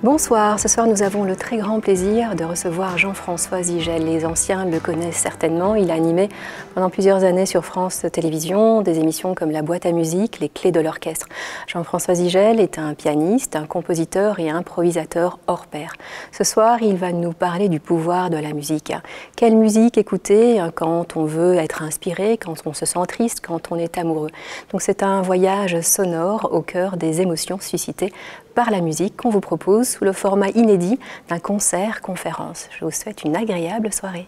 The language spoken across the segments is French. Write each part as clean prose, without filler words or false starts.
Bonsoir, ce soir nous avons le très grand plaisir de recevoir Jean-François Zigel. Les anciens le connaissent certainement, il a animé pendant plusieurs années sur France Télévisions des émissions comme La Boîte à musique, Les Clés de l'orchestre. Jean-François Zigel est un pianiste, un compositeur et improvisateur hors pair. Ce soir, il va nous parler du pouvoir de la musique. Quelle musique écouter quand on veut être inspiré, quand on se sent triste, quand on est amoureux. Donc c'est un voyage sonore au cœur des émotions suscitées par la musique qu'on vous propose sous le format inédit d'un concert-conférence. Je vous souhaite une agréable soirée.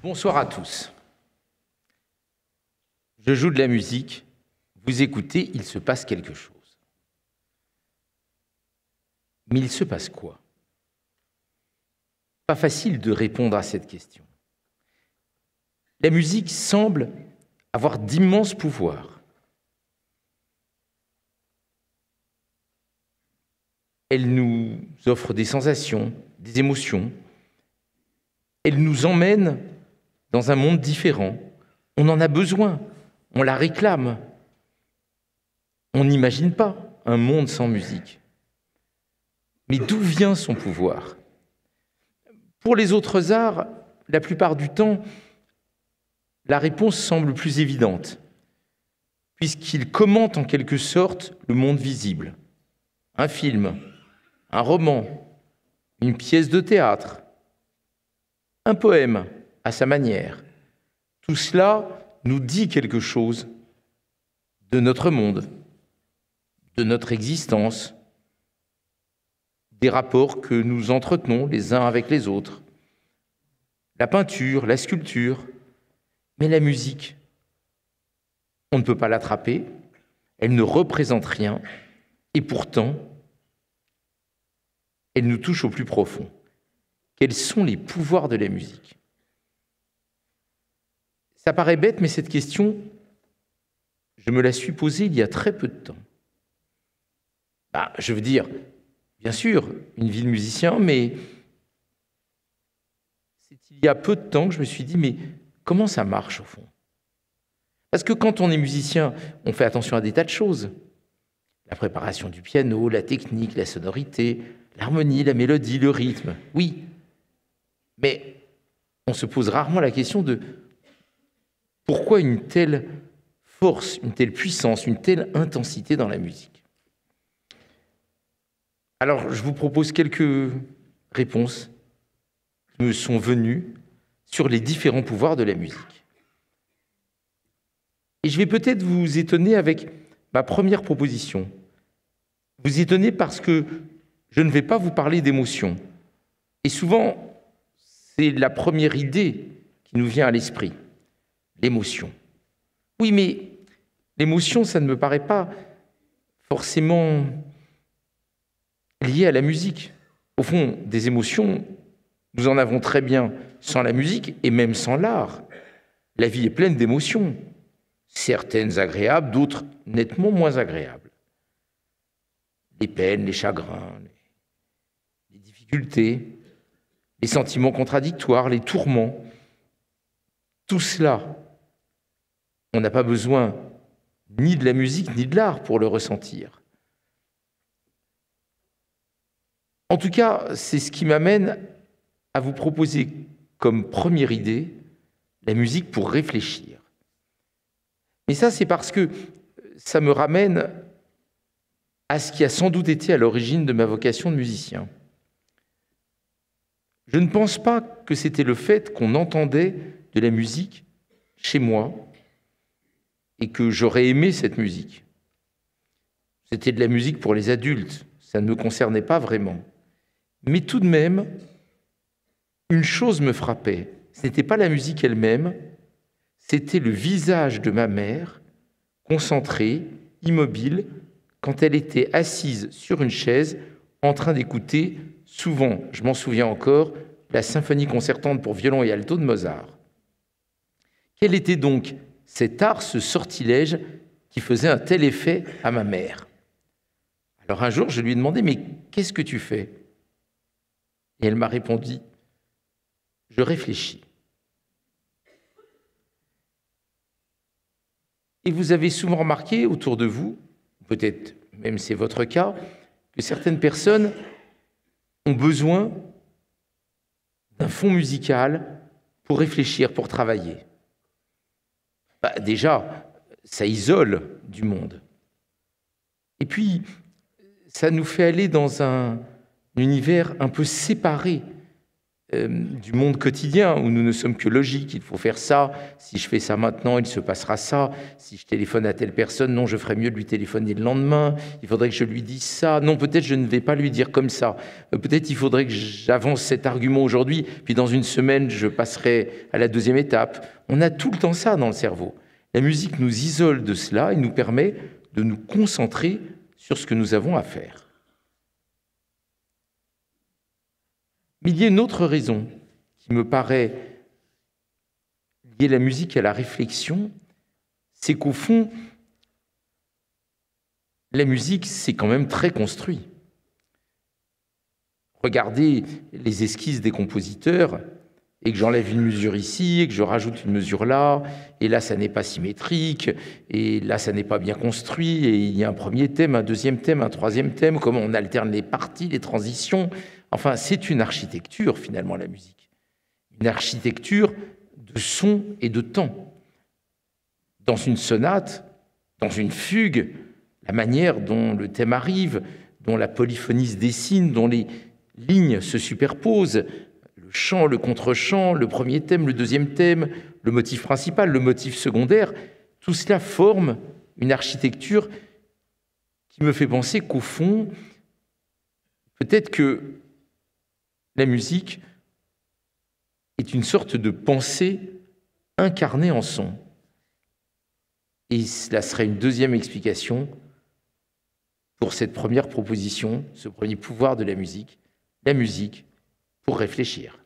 Bonsoir à tous. Je joue de la musique, vous écoutez, il se passe quelque chose. Mais il se passe quoi? Pas facile de répondre à cette question. La musique semble avoir d'immenses pouvoirs. Elle nous offre des sensations, des émotions. Elle nous emmène dans un monde différent. On en a besoin, on la réclame. On n'imagine pas un monde sans musique. Mais d'où vient son pouvoir? Pour les autres arts, la plupart du temps, la réponse semble plus évidente, puisqu'ils commentent en quelque sorte le monde visible. Un film, un roman, une pièce de théâtre, un poème à sa manière. Tout cela nous dit quelque chose de notre monde, de notre existence, des rapports que nous entretenons les uns avec les autres. La peinture, la sculpture, mais la musique, on ne peut pas l'attraper, elle ne représente rien, et pourtant, elle nous touche au plus profond. Quels sont les pouvoirs de la musique? Ça paraît bête, mais cette question, je me la suis posée il y a très peu de temps. Je veux dire, bien sûr, une vie de musicien, mais c'est il y a peu de temps que je me suis dit, mais comment ça marche au fond? Parce que quand on est musicien, on fait attention à des tas de choses. La préparation du piano, la technique, la sonorité, l'harmonie, la mélodie, le rythme, oui. Mais on se pose rarement la question de pourquoi une telle force, une telle puissance, une telle intensité dans la musique. Alors, je vous propose quelques réponses qui me sont venues sur les différents pouvoirs de la musique. Et je vais peut-être vous étonner avec ma première proposition. Vous étonner parce que je ne vais pas vous parler d'émotion. Et souvent, c'est la première idée qui nous vient à l'esprit, l'émotion. Oui, mais l'émotion, ça ne me paraît pas forcément lié à la musique. Au fond, des émotions, nous en avons très bien sans la musique et même sans l'art. La vie est pleine d'émotions, certaines agréables, d'autres nettement moins agréables. Les peines, les chagrins, les difficultés, les sentiments contradictoires, les tourments, tout cela, on n'a pas besoin ni de la musique ni de l'art pour le ressentir. En tout cas, c'est ce qui m'amène à vous proposer comme première idée la musique pour réfléchir. Mais ça, c'est parce que ça me ramène à ce qui a sans doute été à l'origine de ma vocation de musicien. Je ne pense pas que c'était le fait qu'on entendait de la musique chez moi et que j'aurais aimé cette musique. C'était de la musique pour les adultes, ça ne me concernait pas vraiment. Mais tout de même, une chose me frappait, ce n'était pas la musique elle-même, c'était le visage de ma mère, concentré, immobile, quand elle était assise sur une chaise, en train d'écouter, souvent, je m'en souviens encore, la symphonie concertante pour violon et alto de Mozart. Quel était donc cet art, ce sortilège qui faisait un tel effet à ma mère? Alors un jour, je lui ai demandé « Mais qu'est-ce que tu fais ?» Et elle m'a répondu « Je réfléchis. » Et vous avez souvent remarqué autour de vous, peut-être même c'est votre cas, que certaines personnes ont besoin d'un fond musical pour réfléchir, pour travailler. Déjà, ça isole du monde. Et puis, ça nous fait aller dans un univers un peu séparé du monde quotidien, où nous ne sommes que logiques. Il faut faire ça, si je fais ça maintenant, il se passera ça. Si je téléphone à telle personne, non, je ferais mieux de lui téléphoner le lendemain. Il faudrait que je lui dise ça. Non, peut-être je ne vais pas lui dire comme ça. Peut-être il faudrait que j'avance cet argument aujourd'hui, puis dans une semaine, je passerai à la deuxième étape. On a tout le temps ça dans le cerveau. La musique nous isole de cela et nous permet de nous concentrer sur ce que nous avons à faire. Mais il y a une autre raison qui me paraît lier la musique à la réflexion, c'est qu'au fond, la musique, c'est quand même très construit. Regardez les esquisses des compositeurs, et que j'enlève une mesure ici, et que je rajoute une mesure là, et là ça n'est pas symétrique, et là ça n'est pas bien construit, et il y a un premier thème, un deuxième thème, un troisième thème, comment on alterne les parties, les transitions. Enfin, c'est une architecture finalement la musique. Une architecture de son et de temps. Dans une sonate, dans une fugue, la manière dont le thème arrive, dont la polyphonie se dessine, dont les lignes se superposent, le chant, le contre-chant, le premier thème, le deuxième thème, le motif principal, le motif secondaire, tout cela forme une architecture qui me fait penser qu'au fond, peut-être que la musique est une sorte de pensée incarnée en son. Et cela serait une deuxième explication pour cette première proposition, ce premier pouvoir de la musique pour réfléchir.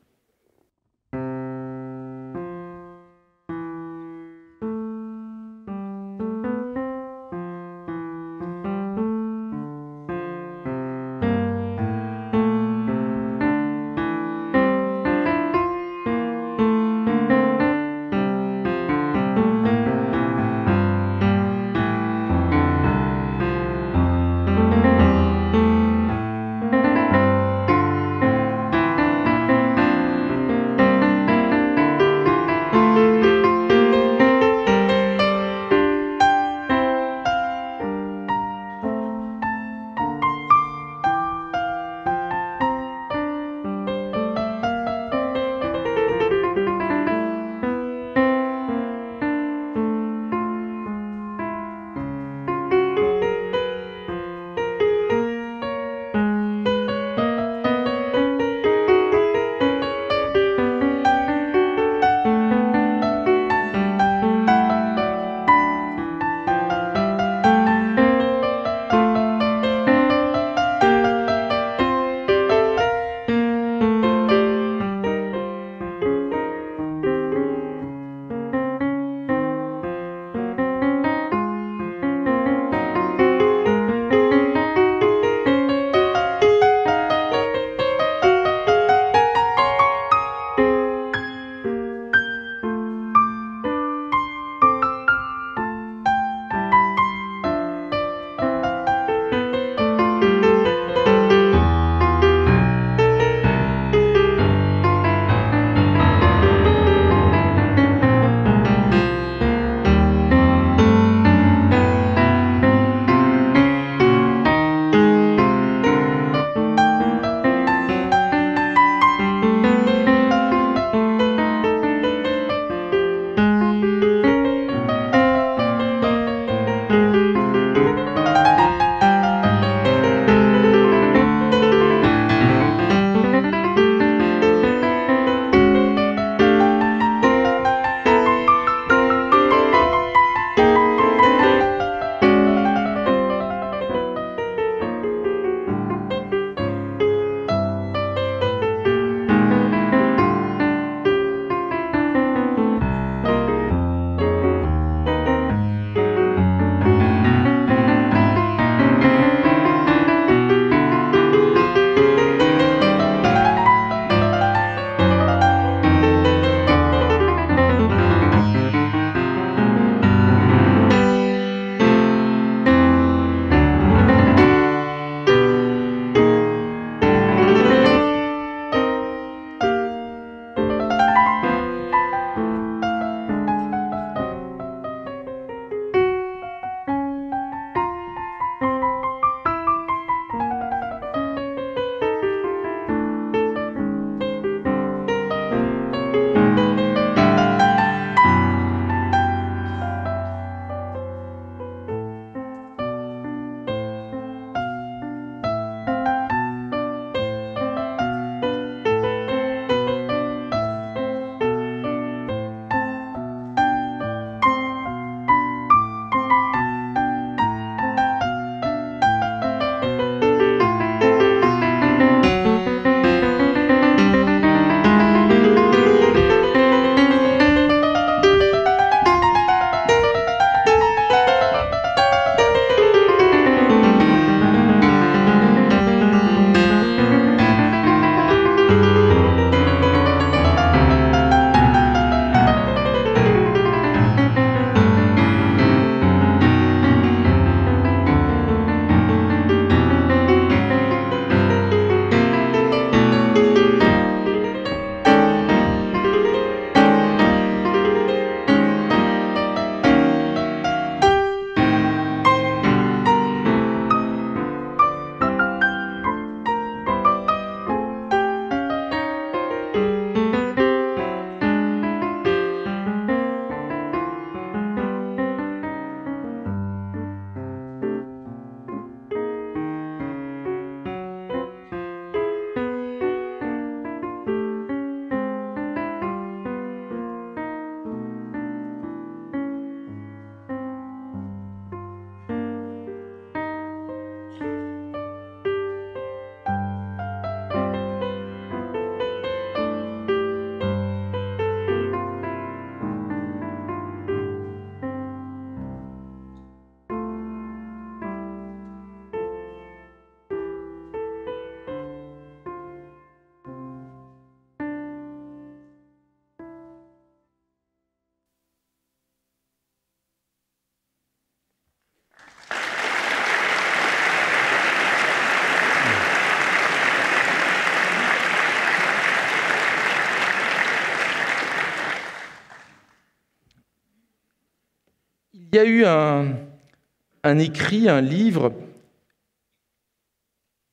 Il y a eu un écrit, un livre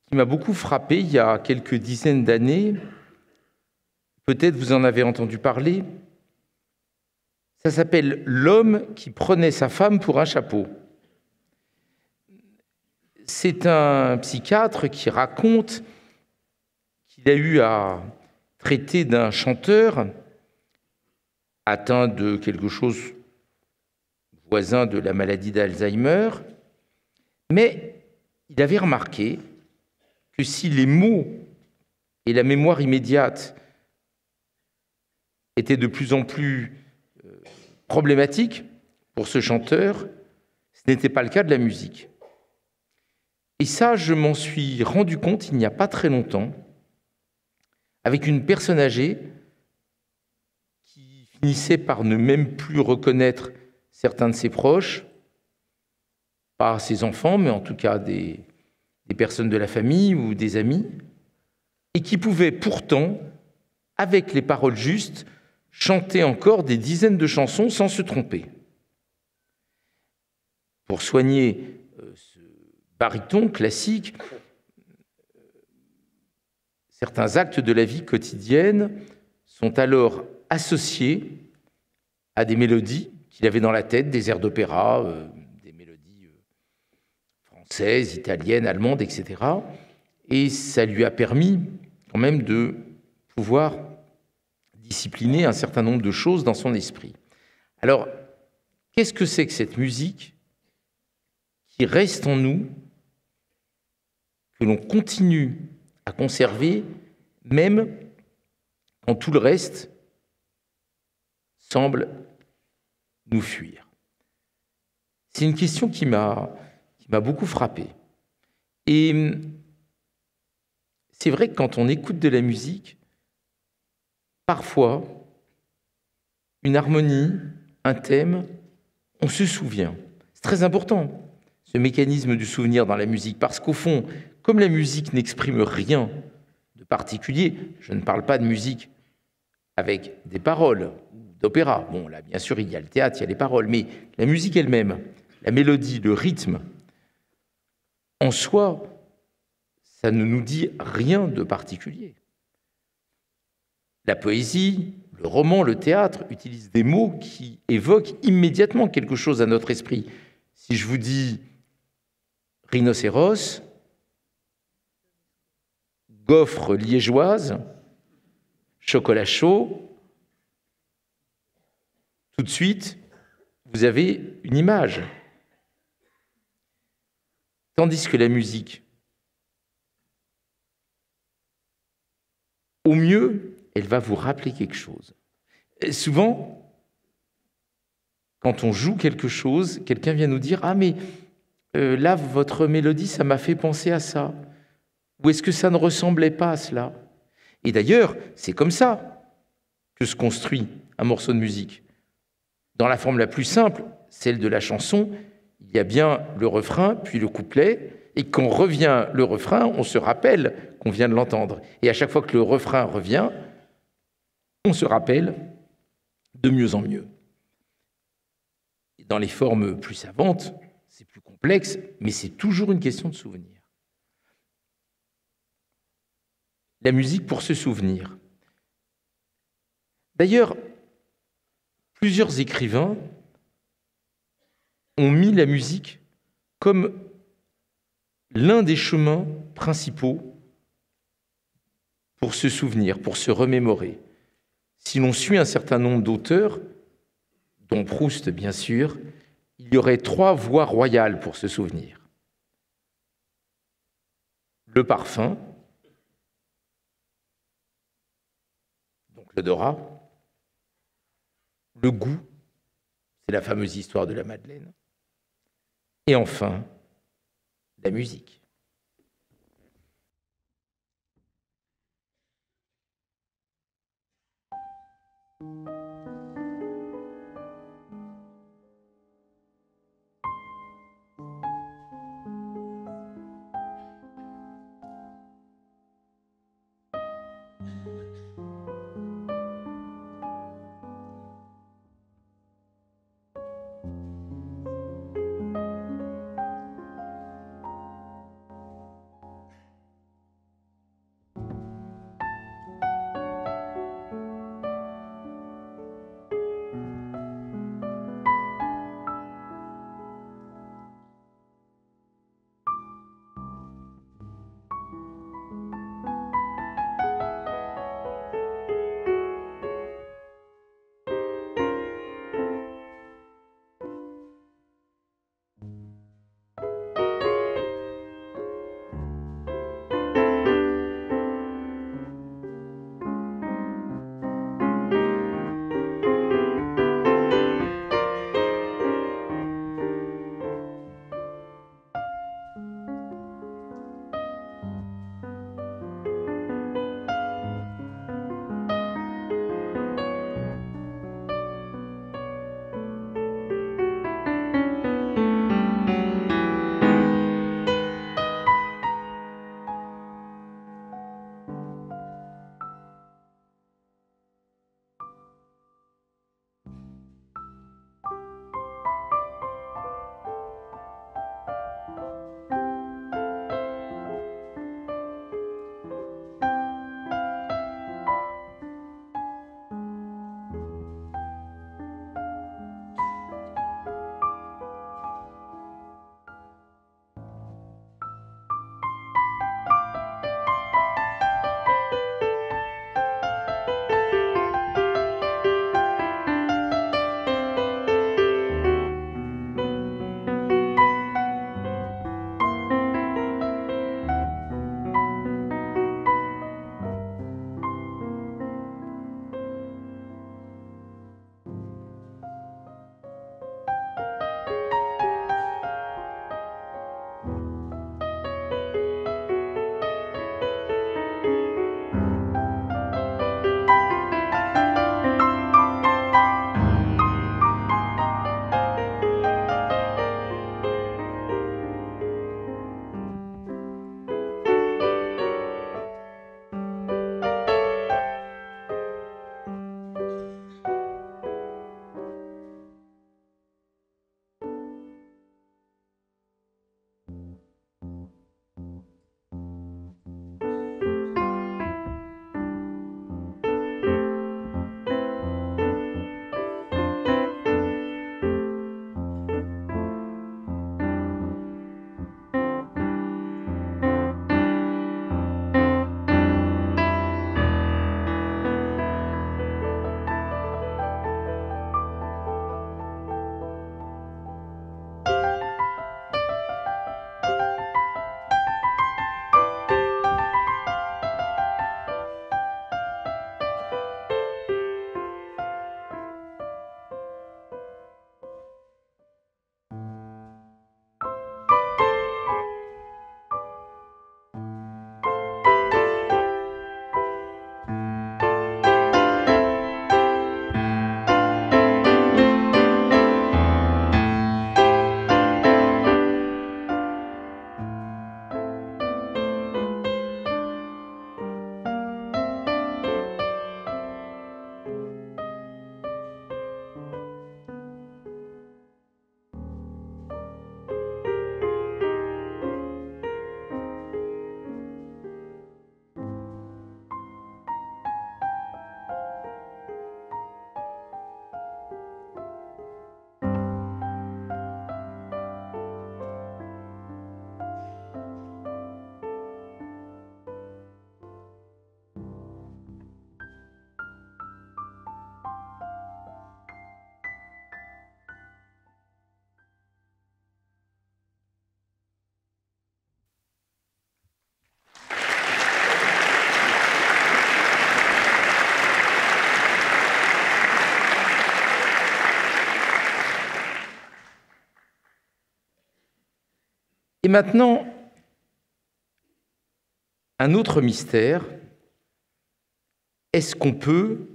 qui m'a beaucoup frappé il y a quelques dizaines d'années. Peut-être vous en avez entendu parler. Ça s'appelle « L'homme qui prenait sa femme pour un chapeau ». C'est un psychiatre qui raconte qu'il a eu à traiter d'un chanteur atteint de quelque chose voisin de la maladie d'Alzheimer, mais il avait remarqué que si les mots et la mémoire immédiate étaient de plus en plus problématiques pour ce chanteur, ce n'était pas le cas de la musique. Et ça, je m'en suis rendu compte il n'y a pas très longtemps, avec une personne âgée qui finissait par ne même plus reconnaître certains de ses proches, pas ses enfants, mais en tout cas des personnes de la famille ou des amis, et qui pouvait pourtant, avec les paroles justes, chanter encore des dizaines de chansons sans se tromper. Pour soigner ce baryton classique, certains actes de la vie quotidienne sont alors associés à des mélodies qu'il avait dans la tête, des airs d'opéra, des mélodies françaises, italiennes, allemandes, etc. Et ça lui a permis quand même de pouvoir discipliner un certain nombre de choses dans son esprit. Alors, qu'est-ce que c'est que cette musique qui reste en nous, que l'on continue à conserver, même quand tout le reste semble nous fuir? C'est une question qui m'a beaucoup frappé. Et c'est vrai que quand on écoute de la musique, parfois, une harmonie, un thème, on se souvient. C'est très important, ce mécanisme du souvenir dans la musique, parce qu'au fond, comme la musique n'exprime rien de particulier, je ne parle pas de musique avec des paroles, d'opéra. Bon, là, bien sûr, il y a le théâtre, il y a les paroles, mais la musique elle-même, la mélodie, le rythme, en soi, ça ne nous dit rien de particulier. La poésie, le roman, le théâtre utilisent des mots qui évoquent immédiatement quelque chose à notre esprit. Si je vous dis rhinocéros, gaufre liégeoise, chocolat chaud, tout de suite, vous avez une image. Tandis que la musique, au mieux, elle va vous rappeler quelque chose. Et souvent, quand on joue quelque chose, quelqu'un vient nous dire « Ah, mais là, votre mélodie, ça m'a fait penser à ça. » Ou est-ce que ça ne ressemblait pas à cela? Et d'ailleurs, c'est comme ça que se construit un morceau de musique. Dans la forme la plus simple, celle de la chanson, il y a bien le refrain, puis le couplet, et quand revient le refrain, on se rappelle qu'on vient de l'entendre. Et à chaque fois que le refrain revient, on se rappelle de mieux en mieux. Dans les formes plus savantes, c'est plus complexe, mais c'est toujours une question de souvenir. La musique pour se souvenir. D'ailleurs, plusieurs écrivains ont mis la musique comme l'un des chemins principaux pour se souvenir, pour se remémorer. Si l'on suit un certain nombre d'auteurs, dont Proust bien sûr, il y aurait 3 voies royales pour se souvenir. Le parfum, donc l'odorat, le goût, c'est la fameuse histoire de la Madeleine, et enfin, la musique. Et maintenant, un autre mystère, est-ce qu'on peut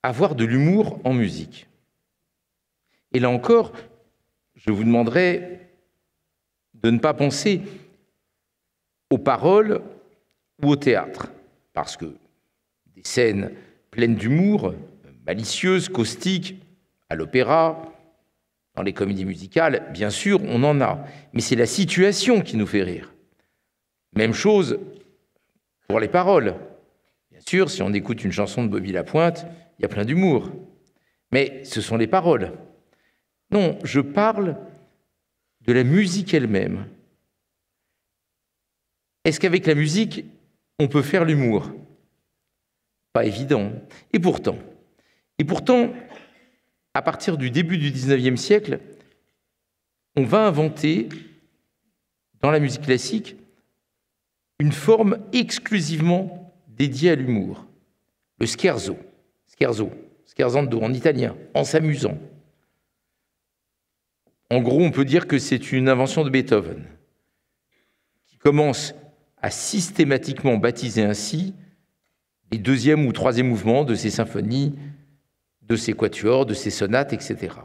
avoir de l'humour en musique? Et là encore, je vous demanderai de ne pas penser aux paroles ou au théâtre, parce que des scènes pleines d'humour, malicieuses, caustiques, à l'opéra, dans les comédies musicales, bien sûr, on en a, mais c'est la situation qui nous fait rire. Même chose pour les paroles. Bien sûr, si on écoute une chanson de Bobby Lapointe, il y a plein d'humour, mais ce sont les paroles. Non, je parle de la musique elle-même. Est-ce qu'avec la musique, on peut faire l'humour? Pas évident. Et pourtant, à partir du début du XIXe siècle, on va inventer, dans la musique classique, une forme exclusivement dédiée à l'humour. Le scherzo, scherzando en italien, en s'amusant. En gros, on peut dire que c'est une invention de Beethoven, qui commence à systématiquement baptiser ainsi les deuxième ou troisième mouvements de ses symphonies, de ses quatuors, de ses sonates, etc.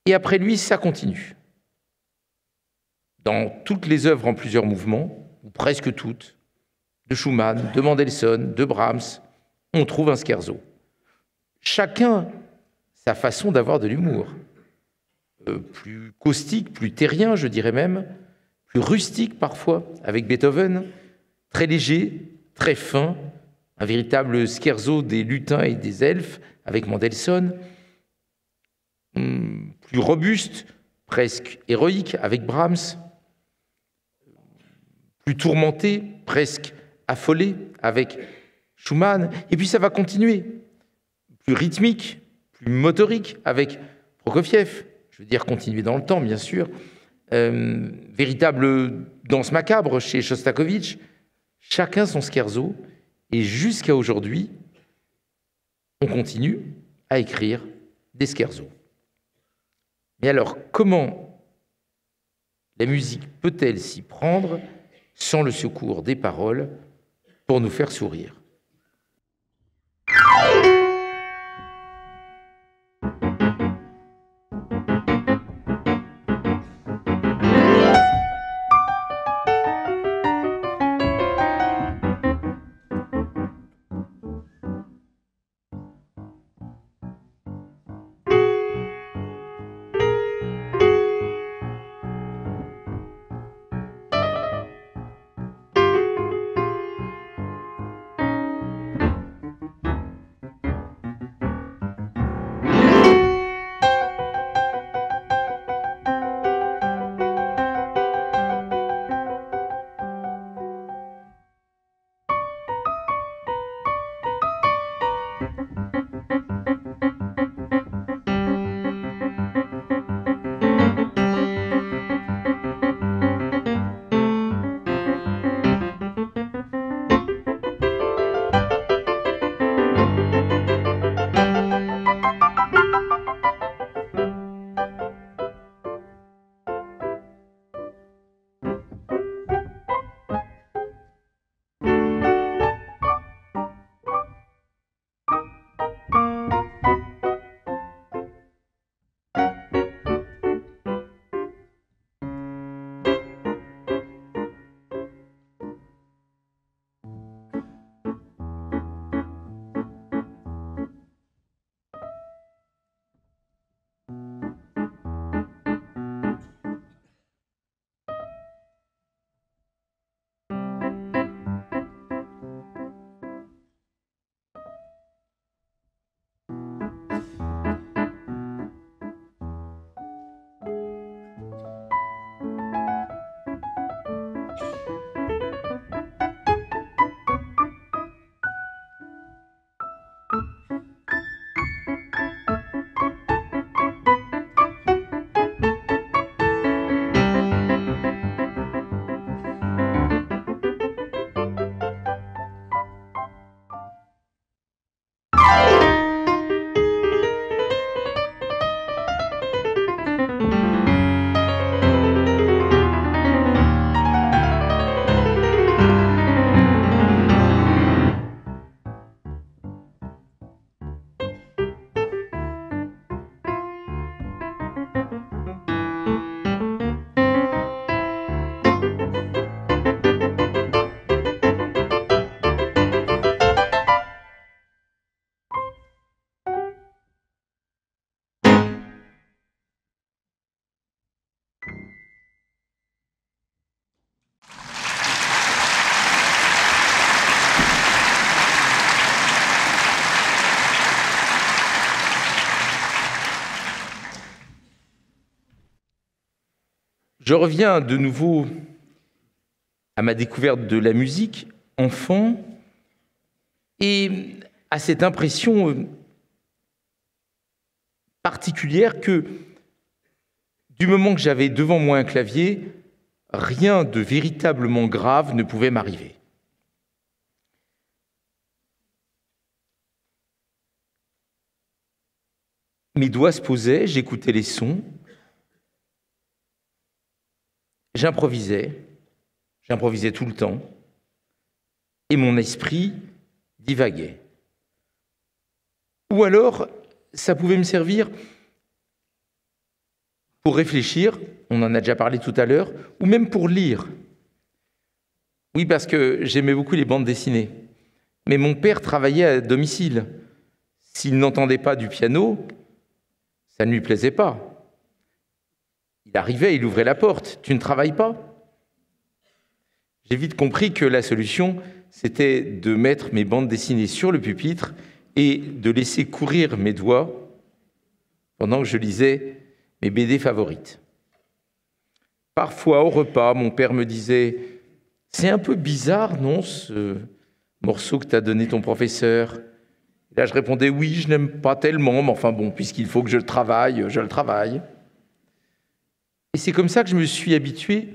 Et après lui, ça continue. Dans toutes les œuvres en plusieurs mouvements, ou presque toutes, de Schumann, de Mendelssohn, de Brahms, on trouve un scherzo. Chacun sa façon d'avoir de l'humour. Plus caustique, plus terrien, je dirais même, plus rustique parfois, avec Beethoven, très léger, très fin, un véritable scherzo des lutins et des elfes, avec Mendelssohn, plus robuste, presque héroïque, avec Brahms, plus tourmenté, presque affolé, avec Schumann, et puis ça va continuer, plus rythmique, plus motorique, avec Prokofiev, je veux dire continuer dans le temps, bien sûr, véritable danse macabre chez Shostakovich, chacun son scherzo, et jusqu'à aujourd'hui, on continue à écrire des scherzos. Mais alors, comment la musique peut-elle s'y prendre sans le secours des paroles pour nous faire sourire ? Je reviens de nouveau à ma découverte de la musique, enfant, et à cette impression particulière que, du moment que j'avais devant moi un clavier, rien de véritablement grave ne pouvait m'arriver. Mes doigts se posaient, j'écoutais les sons, j'improvisais tout le temps, et mon esprit divaguait. Ou alors, ça pouvait me servir pour réfléchir, on en a déjà parlé tout à l'heure, ou même pour lire. Oui, parce que j'aimais beaucoup les bandes dessinées. Mais mon père travaillait à domicile. S'il n'entendait pas du piano, ça ne lui plaisait pas. Il arrivait, il ouvrait la porte. « Tu ne travailles pas ?» J'ai vite compris que la solution, c'était de mettre mes bandes dessinées sur le pupitre et de laisser courir mes doigts pendant que je lisais mes BD favorites. Parfois, au repas, mon père me disait « C'est un peu bizarre, non, ce morceau que t'a donné ton professeur ?» Là, je répondais « Oui, je n'aime pas tellement, mais enfin bon, puisqu'il faut que je le travaille, je le travaille. » Et c'est comme ça que je me suis habitué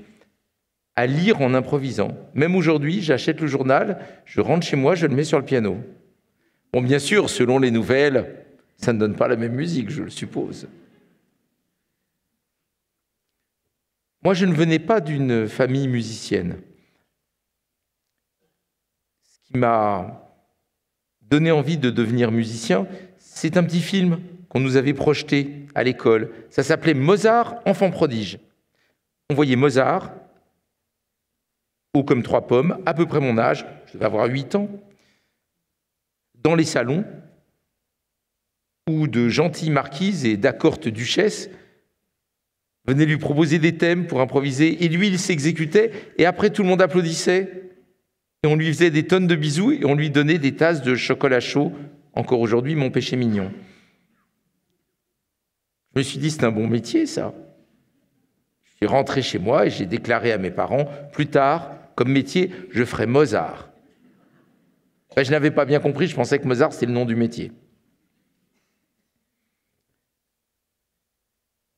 à lire en improvisant. Même aujourd'hui, j'achète le journal, je rentre chez moi, je le mets sur le piano. Bon, bien sûr, selon les nouvelles, ça ne donne pas la même musique, je le suppose. Moi, je ne venais pas d'une famille musicienne. Ce qui m'a donné envie de devenir musicien, c'est un petit film qu'on nous avait projeté à l'école. Ça s'appelait Mozart, enfant prodige. On voyait Mozart, haut comme 3 pommes, à peu près mon âge, je devais avoir 8 ans, dans les salons où de gentilles marquises et d'accortes duchesses venaient lui proposer des thèmes pour improviser, et lui, il s'exécutait, et après, tout le monde applaudissait, et on lui faisait des tonnes de bisous, et on lui donnait des tasses de chocolat chaud, encore aujourd'hui, mon péché mignon. Je me suis dit, c'est un bon métier, ça. Je suis rentré chez moi et j'ai déclaré à mes parents, plus tard, comme métier, je ferai Mozart. Je n'avais pas bien compris, je pensais que Mozart, c'était le nom du métier.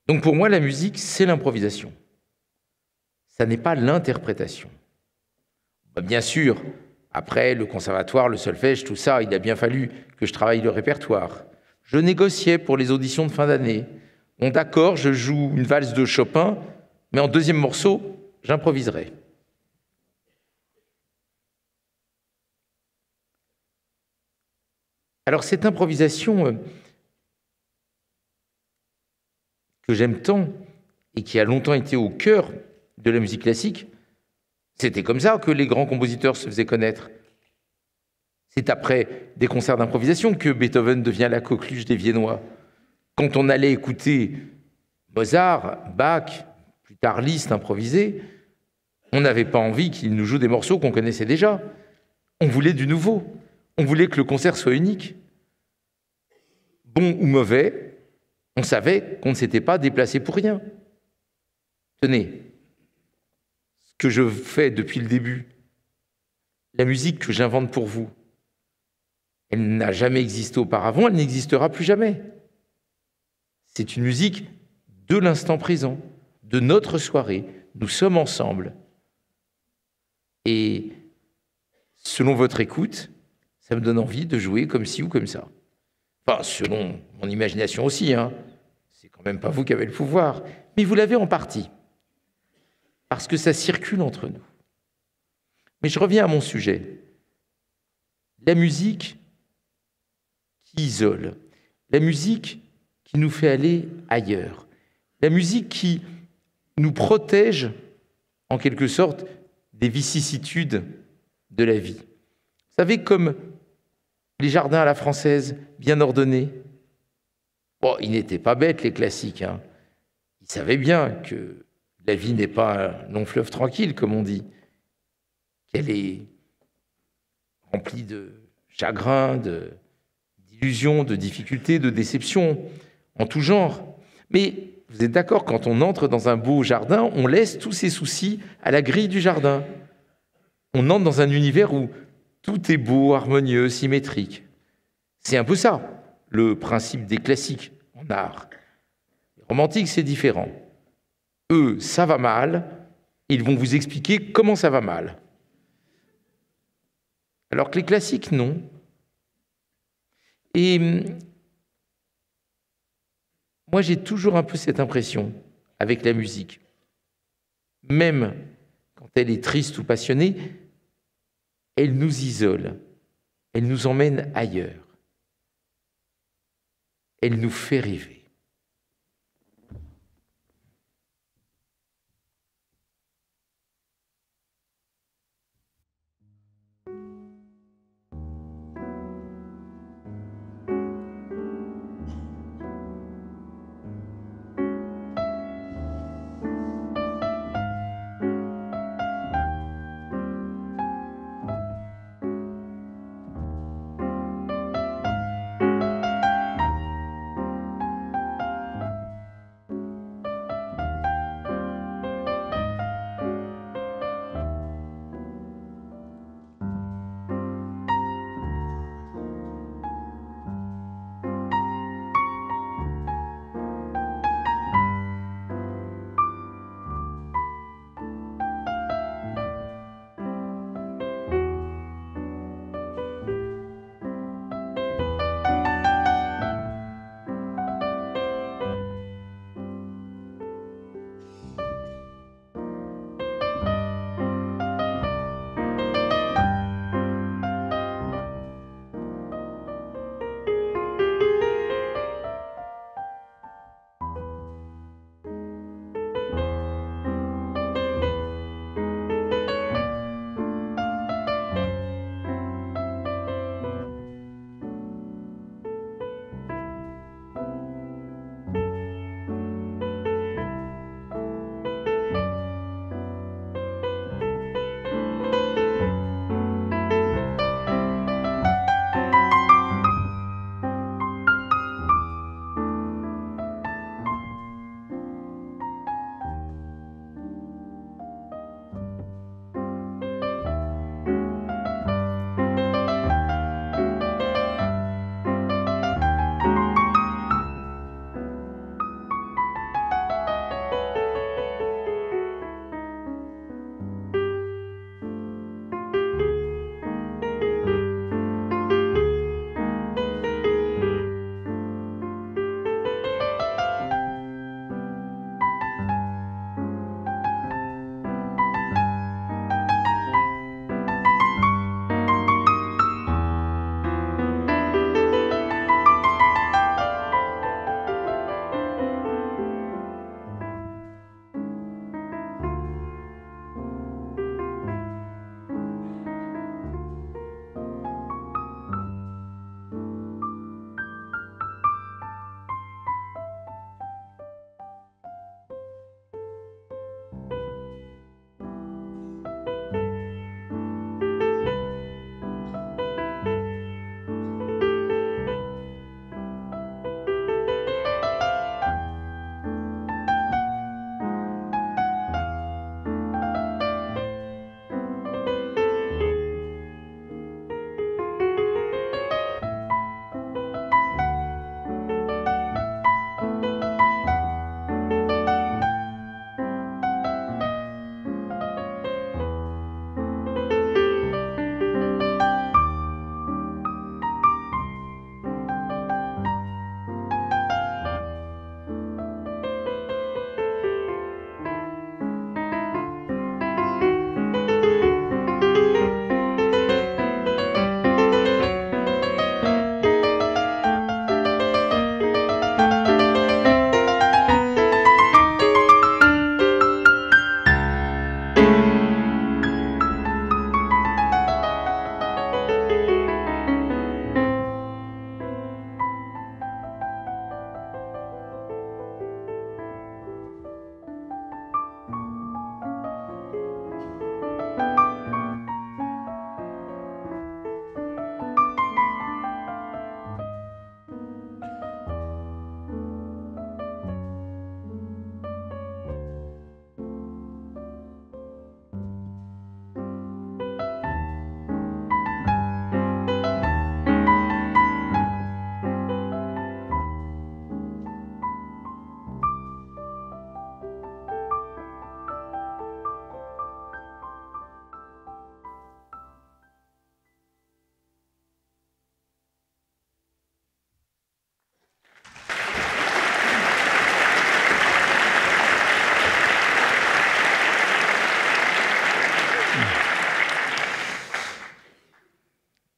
Donc pour moi, la musique, c'est l'improvisation. Ça n'est pas l'interprétation. Bien sûr, après le conservatoire, le solfège, tout ça, il a bien fallu que je travaille le répertoire. Je négociais pour les auditions de fin d'année. Bon, d'accord, je joue une valse de Chopin, mais en deuxième morceau, j'improviserai. Alors cette improvisation que j'aime tant et qui a longtemps été au cœur de la musique classique, c'était comme ça que les grands compositeurs se faisaient connaître. C'est après des concerts d'improvisation que Beethoven devient la coqueluche des Viennois. Quand on allait écouter Mozart, Bach, plus tard Liszt improviser, on n'avait pas envie qu'il nous joue des morceaux qu'on connaissait déjà. On voulait du nouveau. On voulait que le concert soit unique. Bon ou mauvais, on savait qu'on ne s'était pas déplacé pour rien. Tenez, ce que je fais depuis le début, la musique que j'invente pour vous, elle n'a jamais existé auparavant, elle n'existera plus jamais. C'est une musique de l'instant présent, de notre soirée. Nous sommes ensemble. Et selon votre écoute, ça me donne envie de jouer comme ci ou comme ça. Enfin, selon mon imagination aussi, hein. C'est quand même pas vous qui avez le pouvoir. Mais vous l'avez en partie. Parce que ça circule entre nous. Mais je reviens à mon sujet. La musique qui isole. La musique qui nous fait aller ailleurs. La musique qui nous protège, en quelque sorte, des vicissitudes de la vie. Vous savez, comme les jardins à la française, bien ordonnés. Bon, ils n'étaient pas bêtes, les classiques, hein. Ils savaient bien que la vie n'est pas un long fleuve tranquille, comme on dit, qu'elle est remplie de chagrins, d'illusions, de difficultés, de déceptions, en tout genre. Mais vous êtes d'accord, quand on entre dans un beau jardin, on laisse tous ses soucis à la grille du jardin. On entre dans un univers où tout est beau, harmonieux, symétrique. C'est un peu ça, le principe des classiques en art. Les romantiques, c'est différent. Eux, ça va mal, ils vont vous expliquer comment ça va mal. Alors que les classiques, non. Et moi, j'ai toujours un peu cette impression avec la musique. Même quand elle est triste ou passionnée, elle nous isole, elle nous emmène ailleurs. Elle nous fait rêver.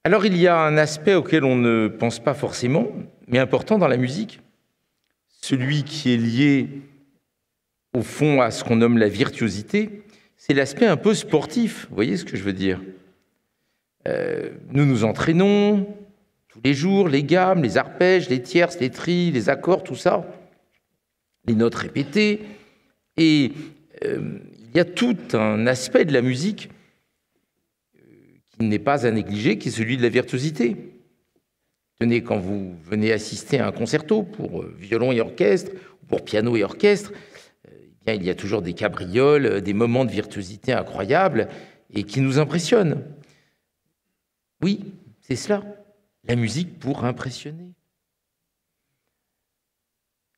Alors il y a un aspect auquel on ne pense pas forcément, mais important dans la musique, celui qui est lié au fond à ce qu'on nomme la virtuosité, c'est l'aspect un peu sportif, vous voyez ce que je veux dire? Nous nous entraînons tous les jours, les gammes, les arpèges, les tierces, les trilles, les accords, tout ça, les notes répétées, et il y a tout un aspect de la musique qui n'est pas à négliger, qui est celui de la virtuosité. Tenez, quand vous venez assister à un concerto pour violon et orchestre, ou pour piano et orchestre, il y a toujours des cabrioles, des moments de virtuosité incroyables et qui nous impressionnent. Oui, c'est cela, la musique pour impressionner.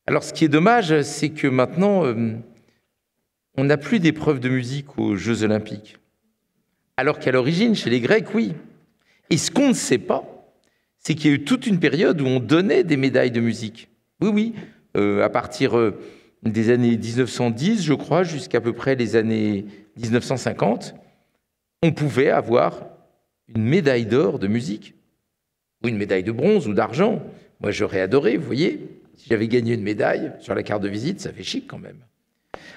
Alors ce qui est dommage, c'est que maintenant, on n'a plus d'épreuves de musique aux Jeux Olympiques. Alors qu'à l'origine, chez les Grecs, oui. Et ce qu'on ne sait pas, c'est qu'il y a eu toute une période où on donnait des médailles de musique. Oui, oui, à partir des années 1910, je crois, jusqu'à peu près les années 1950, on pouvait avoir une médaille d'or de musique, ou une médaille de bronze ou d'argent. Moi, j'aurais adoré, vous voyez, si j'avais gagné une médaille sur la carte de visite, ça fait chic quand même.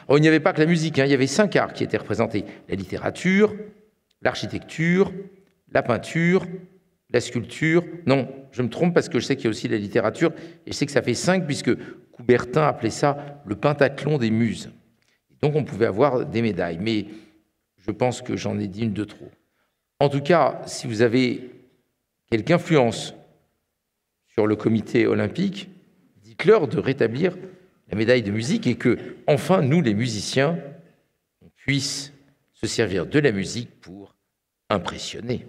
Alors, il n'y avait pas que la musique, hein, il y avait 5 arts qui étaient représentés. La littérature, l'architecture, la peinture, la sculpture. Non, je me trompe parce que je sais qu'il y a aussi la littérature, et je sais que ça fait 5 puisque Coubertin appelait ça le pentathlon des muses. Donc on pouvait avoir des médailles, mais je pense que j'en ai dit une de trop. En tout cas, si vous avez quelque influence sur le comité olympique, dites-leur de rétablir la médaille de musique et que, enfin, nous, les musiciens, on puisse se servir de la musique pour impressionner.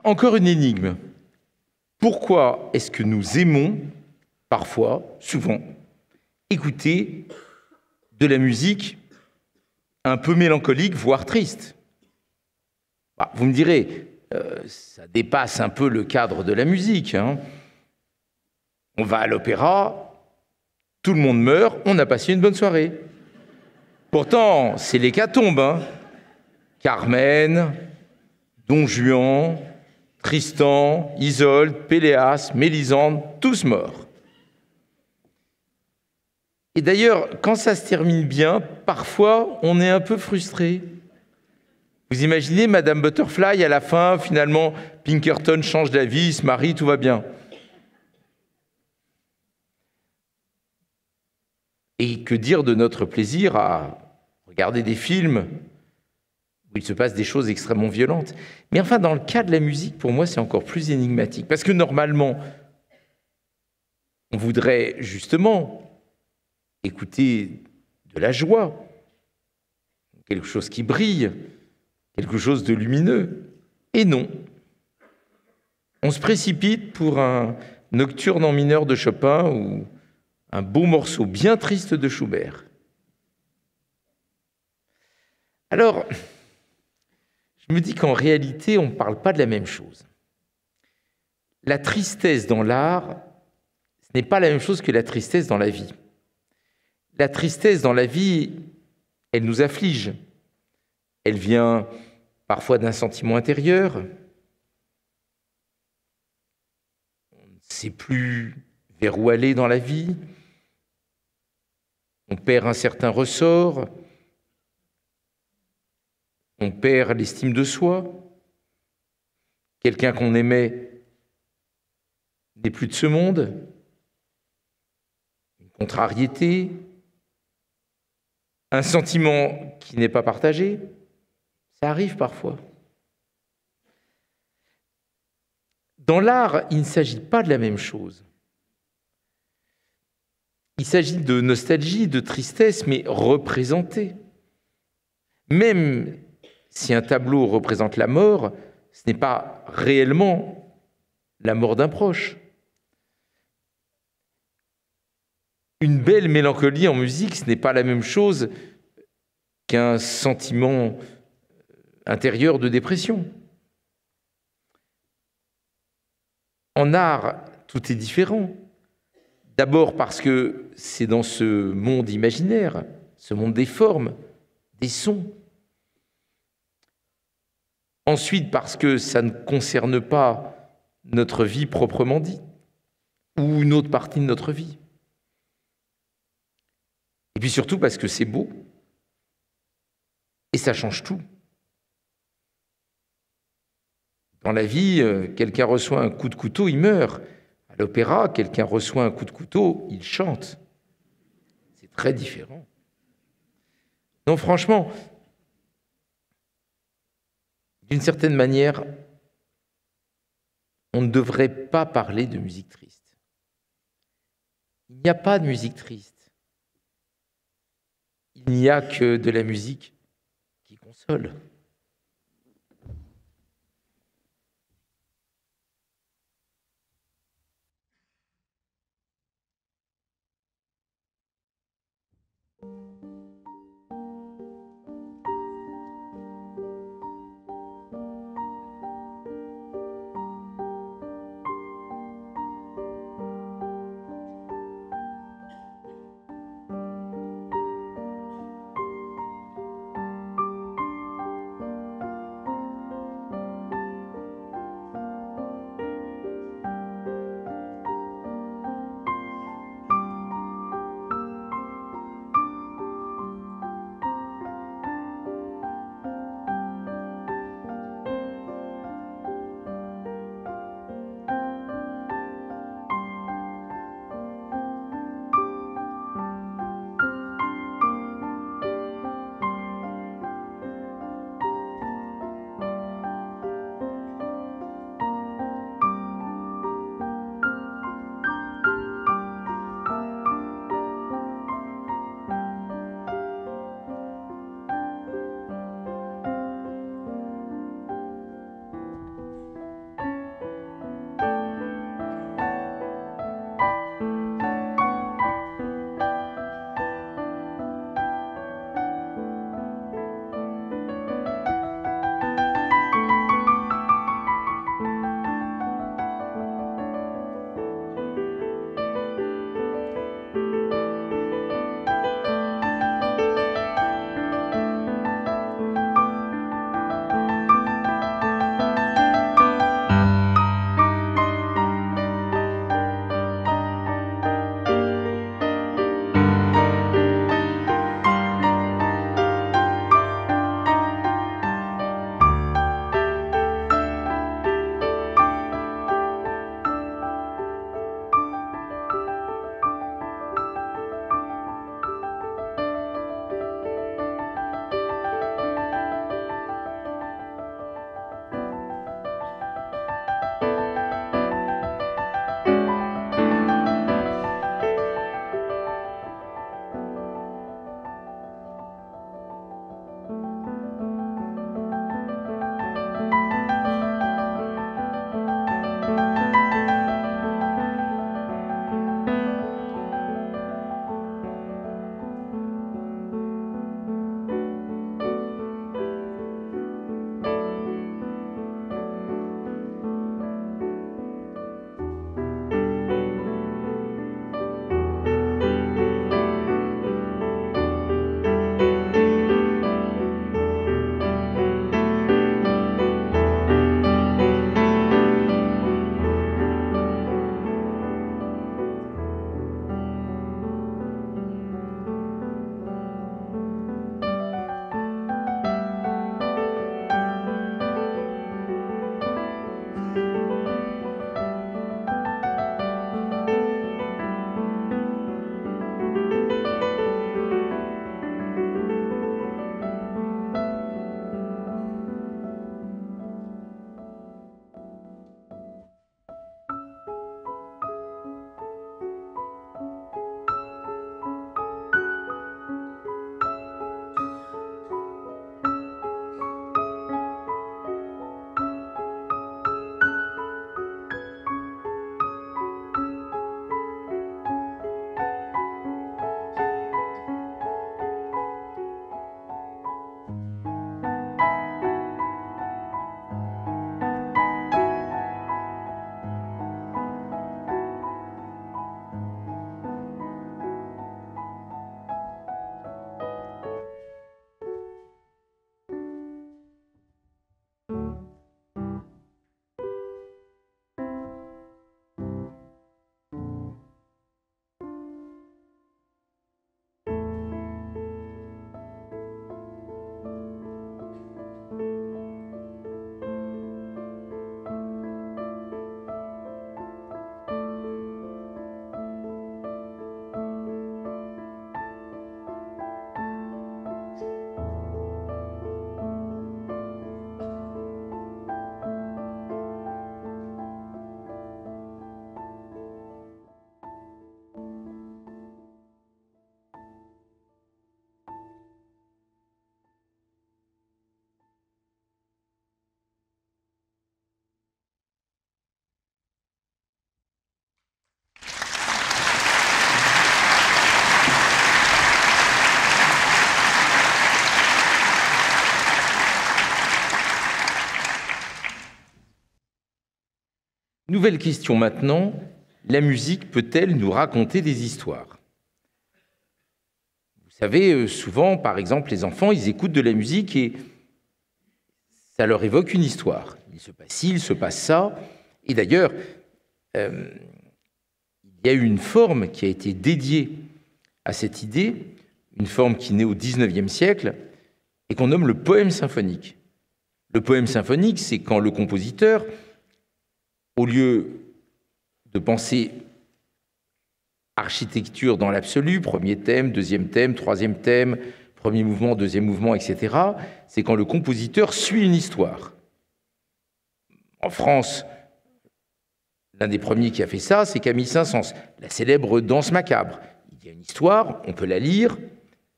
Encore une énigme. Pourquoi est-ce que nous aimons, parfois, souvent, écouter de la musique un peu mélancolique, voire triste? Vous me direz, ça dépasse un peu le cadre de la musique, hein. On va à l'opéra, tout le monde meurt, on a passé une bonne soirée. Pourtant, c'est l'hécatombe, hein. Carmen, Don Juan, Tristan, Isolde, Péléas, Mélisande, tous morts. Et d'ailleurs, quand ça se termine bien, parfois, on est un peu frustré. Vous imaginez Madame Butterfly, à la fin, finalement, Pinkerton change d'avis, se marie, tout va bien. Et que dire de notre plaisir à regarder des films où il se passe des choses extrêmement violentes? Mais enfin, dans le cas de la musique, pour moi, c'est encore plus énigmatique. Parce que normalement, on voudrait justement écouter de la joie, quelque chose qui brille, quelque chose de lumineux. Et non. On se précipite pour un nocturne en mineur de Chopin ou un beau morceau bien triste de Schubert. Alors, je me dis qu'en réalité, on ne parle pas de la même chose. La tristesse dans l'art, ce n'est pas la même chose que la tristesse dans la vie. La tristesse dans la vie, elle nous afflige. Elle vient parfois d'un sentiment intérieur. On ne sait plus vers où aller dans la vie. On perd un certain ressort. On perd l'estime de soi. Quelqu'un qu'on aimait n'est plus de ce monde. Une contrariété. Un sentiment qui n'est pas partagé. Ça arrive parfois. Dans l'art, il ne s'agit pas de la même chose. Il s'agit de nostalgie, de tristesse, mais représentée. Même si un tableau représente la mort, ce n'est pas réellement la mort d'un proche. Une belle mélancolie en musique, ce n'est pas la même chose qu'un sentiment intérieur de dépression. En art, tout est différent. D'abord parce que c'est dans ce monde imaginaire, ce monde des formes, des sons. Ensuite parce que ça ne concerne pas notre vie proprement dit, ou une autre partie de notre vie. Et puis surtout parce que c'est beau, et ça change tout. Dans la vie, quelqu'un reçoit un coup de couteau, il meurt. À l'opéra, quelqu'un reçoit un coup de couteau, il chante. C'est très différent. Non, franchement, d'une certaine manière, on ne devrait pas parler de musique triste. Il n'y a pas de musique triste. Il n'y a que de la musique qui console. Nouvelle question maintenant, la musique peut-elle nous raconter des histoires? Vous savez, souvent, par exemple, les enfants, ils écoutent de la musique et ça leur évoque une histoire. Il se passe ci, il se passe ça. Et d'ailleurs, il y a eu une forme qui a été dédiée à cette idée, une forme qui naît au XIXe siècle et qu'on nomme le poème symphonique. Le poème symphonique, c'est quand le compositeur, au lieu de penser architecture dans l'absolu, premier thème, deuxième thème, troisième thème, premier mouvement, deuxième mouvement, etc., c'est quand le compositeur suit une histoire. En France, l'un des premiers qui a fait ça, c'est Camille Saint-Saëns, la célèbre Danse macabre. Il y a une histoire, on peut la lire,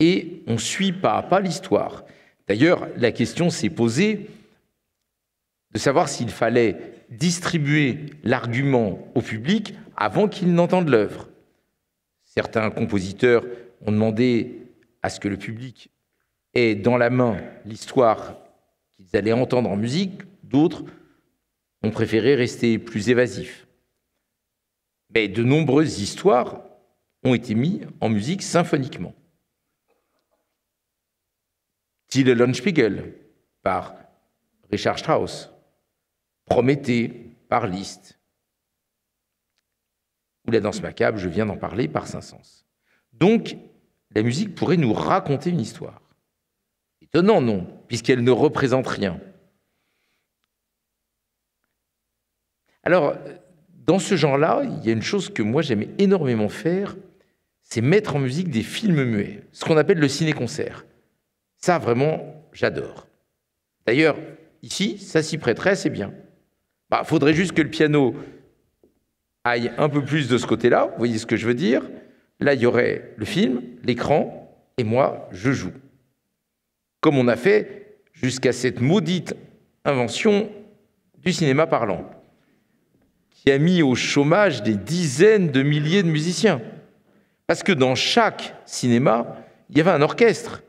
et on suit pas à pas l'histoire. D'ailleurs, la question s'est posée de savoir s'il fallait distribuer l'argument au public avant qu'il n'entende l'œuvre. Certains compositeurs ont demandé à ce que le public ait dans la main l'histoire qu'ils allaient entendre en musique, d'autres ont préféré rester plus évasifs. Mais de nombreuses histoires ont été mises en musique symphoniquement. Till Eulenspiegel par Richard Strauss, Prométhée par Liszt, ou la Danse macabre, je viens d'en parler, par Saint-Saëns. Donc, la musique pourrait nous raconter une histoire. Étonnant, non, puisqu'elle ne représente rien. Alors, dans ce genre-là, il y a une chose que moi j'aime énormément faire, c'est mettre en musique des films muets, ce qu'on appelle le ciné-concert. Ça, vraiment, j'adore. D'ailleurs, ici, ça s'y prêterait assez bien. Faudrait juste que le piano aille un peu plus de ce côté-là, vous voyez ce que je veux dire? Là, il y aurait le film, l'écran, et moi, je joue. Comme on a fait jusqu'à cette maudite invention du cinéma parlant, qui a mis au chômage des dizaines de milliers de musiciens. Parce que dans chaque cinéma, il y avait un orchestre.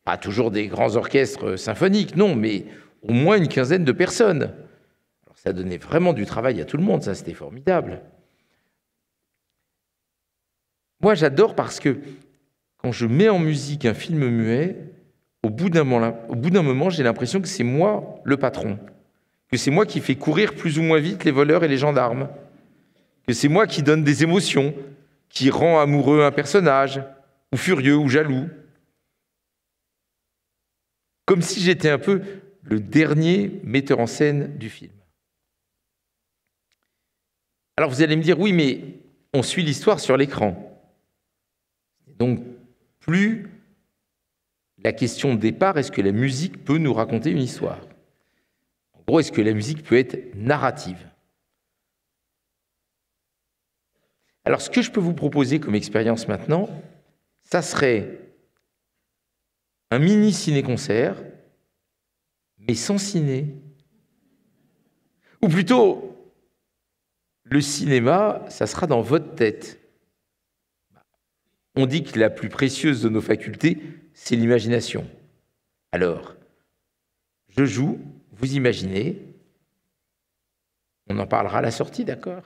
Pas toujours des grands orchestres symphoniques, non, mais au moins une quinzaine de personnes. Alors ça donnait vraiment du travail à tout le monde, ça c'était formidable. Moi j'adore parce que quand je mets en musique un film muet, au bout d'un moment, j'ai l'impression que c'est moi le patron, que c'est moi qui fais courir plus ou moins vite les voleurs et les gendarmes, que c'est moi qui donne des émotions, qui rend amoureux un personnage, ou furieux, ou jaloux. Comme si j'étais un peu le dernier metteur en scène du film. Alors vous allez me dire, oui, mais on suit l'histoire sur l'écran. Donc, plus la question de départ, est-ce que la musique peut nous raconter une histoire? En gros, est-ce que la musique peut être narrative? Alors, ce que je peux vous proposer comme expérience maintenant, ça serait un mini ciné-concert, mais sans ciné. Ou plutôt, le cinéma, ça sera dans votre tête. On dit que la plus précieuse de nos facultés, c'est l'imagination. Alors, je joue, vous imaginez, on en parlera à la sortie, d'accord ?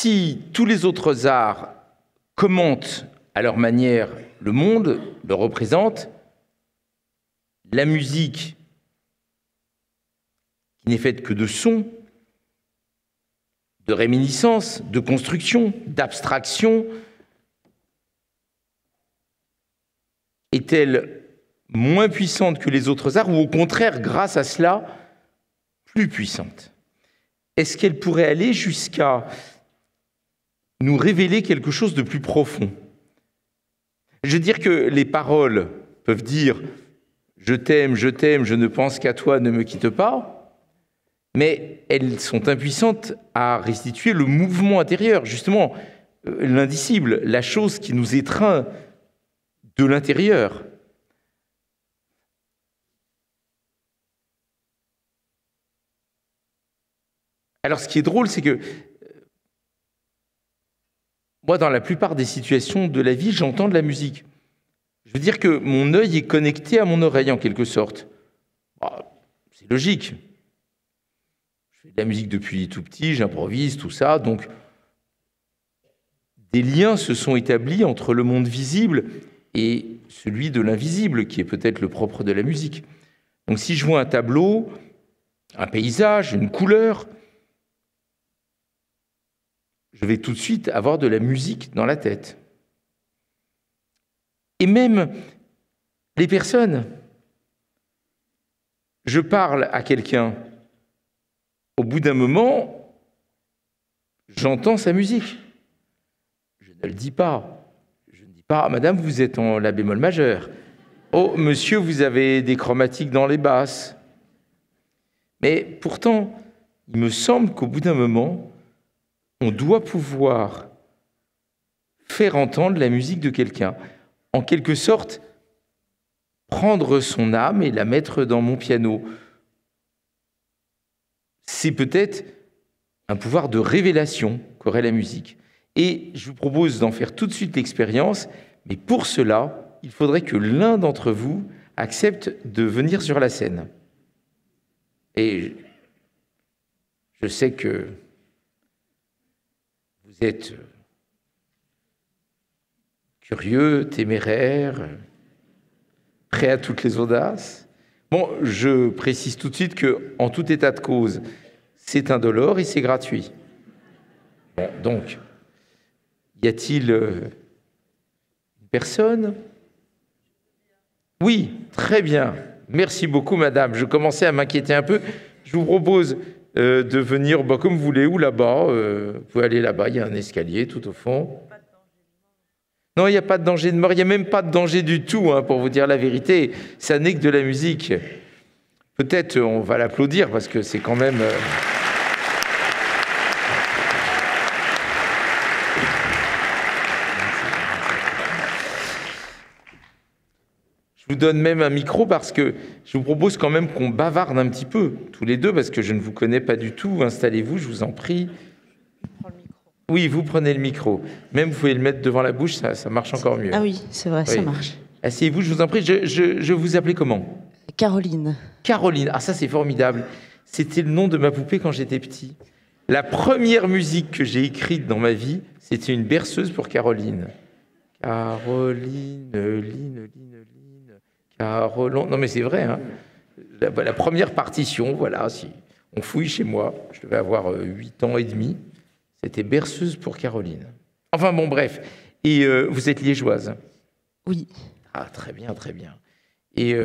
si tous les autres arts commentent à leur manière le monde, le représentent, la musique, qui n'est faite que de sons, de réminiscences, de construction, d'abstraction, est-elle moins puissante que les autres arts ou au contraire, grâce à cela, plus puissante? Est-ce qu'elle pourrait aller jusqu'à nous révéler quelque chose de plus profond? Je veux dire que les paroles peuvent dire « je t'aime, je ne pense qu'à toi, ne me quitte pas », mais elles sont impuissantes à restituer le mouvement intérieur, justement, l'indicible, la chose qui nous étreint de l'intérieur. Alors, ce qui est drôle, c'est que moi, dans la plupart des situations de la vie, j'entends de la musique. Je veux dire que mon œil est connecté à mon oreille, en quelque sorte. C'est logique. Je fais de la musique depuis tout petit, j'improvise, tout ça, donc des liens se sont établis entre le monde visible et celui de l'invisible, qui est peut-être le propre de la musique. Donc si je vois un tableau, un paysage, une couleur, je vais tout de suite avoir de la musique dans la tête. Et même les personnes. Je parle à quelqu'un, au bout d'un moment, j'entends sa musique. Je ne le dis pas. Je ne dis pas « Madame, vous êtes en la bémol majeur. Oh, monsieur, vous avez des chromatiques dans les basses. » Mais pourtant, il me semble qu'au bout d'un moment, on doit pouvoir faire entendre la musique de quelqu'un. En quelque sorte, prendre son âme et la mettre dans mon piano. C'est peut-être un pouvoir de révélation qu'aurait la musique. Et je vous propose d'en faire tout de suite l'expérience, mais pour cela, il faudrait que l'un d'entre vous accepte de venir sur la scène. Et je sais que vous êtes curieux, téméraire, prêt à toutes les audaces. Bon, je précise tout de suite qu'en tout état de cause, c'est indolore et c'est gratuit. Bon, donc, y a-t-il une personne? Oui, très bien. Merci beaucoup, madame. Je commençais à m'inquiéter un peu. Je vous propose de venir comme vous voulez, ou là-bas. Vous pouvez aller là-bas, il y a un escalier tout au fond. Non, il n'y a pas de danger de mort, il n'y a même pas de danger du tout, hein, pour vous dire la vérité. Ça n'est que de la musique. Peut-être on va l'applaudir parce que c'est quand même... Je vous donne même un micro parce que je vous propose quand même qu'on bavarde un petit peu, tous les deux, parce que je ne vous connais pas du tout. Installez-vous, je vous en prie. Oui, vous prenez le micro. Même vous pouvez le mettre devant la bouche, ça marche encore mieux. Ah oui, c'est vrai, oui. Ça marche. Asseyez-vous, je vous en prie. Je vous appelais comment? Caroline. Caroline, ah ça c'est formidable. C'était le nom de ma poupée quand j'étais petit. La première musique que j'ai écrite dans ma vie, c'était une berceuse pour Caroline. Caroline, Line, Caroline... Non mais c'est vrai, hein. La première partition, voilà, si on fouille chez moi, je devais avoir 8 ans et demi. C'était berceuse pour Caroline. Enfin bon, bref. Et vous êtes liégeoise? Oui. Ah, très bien, très bien. Et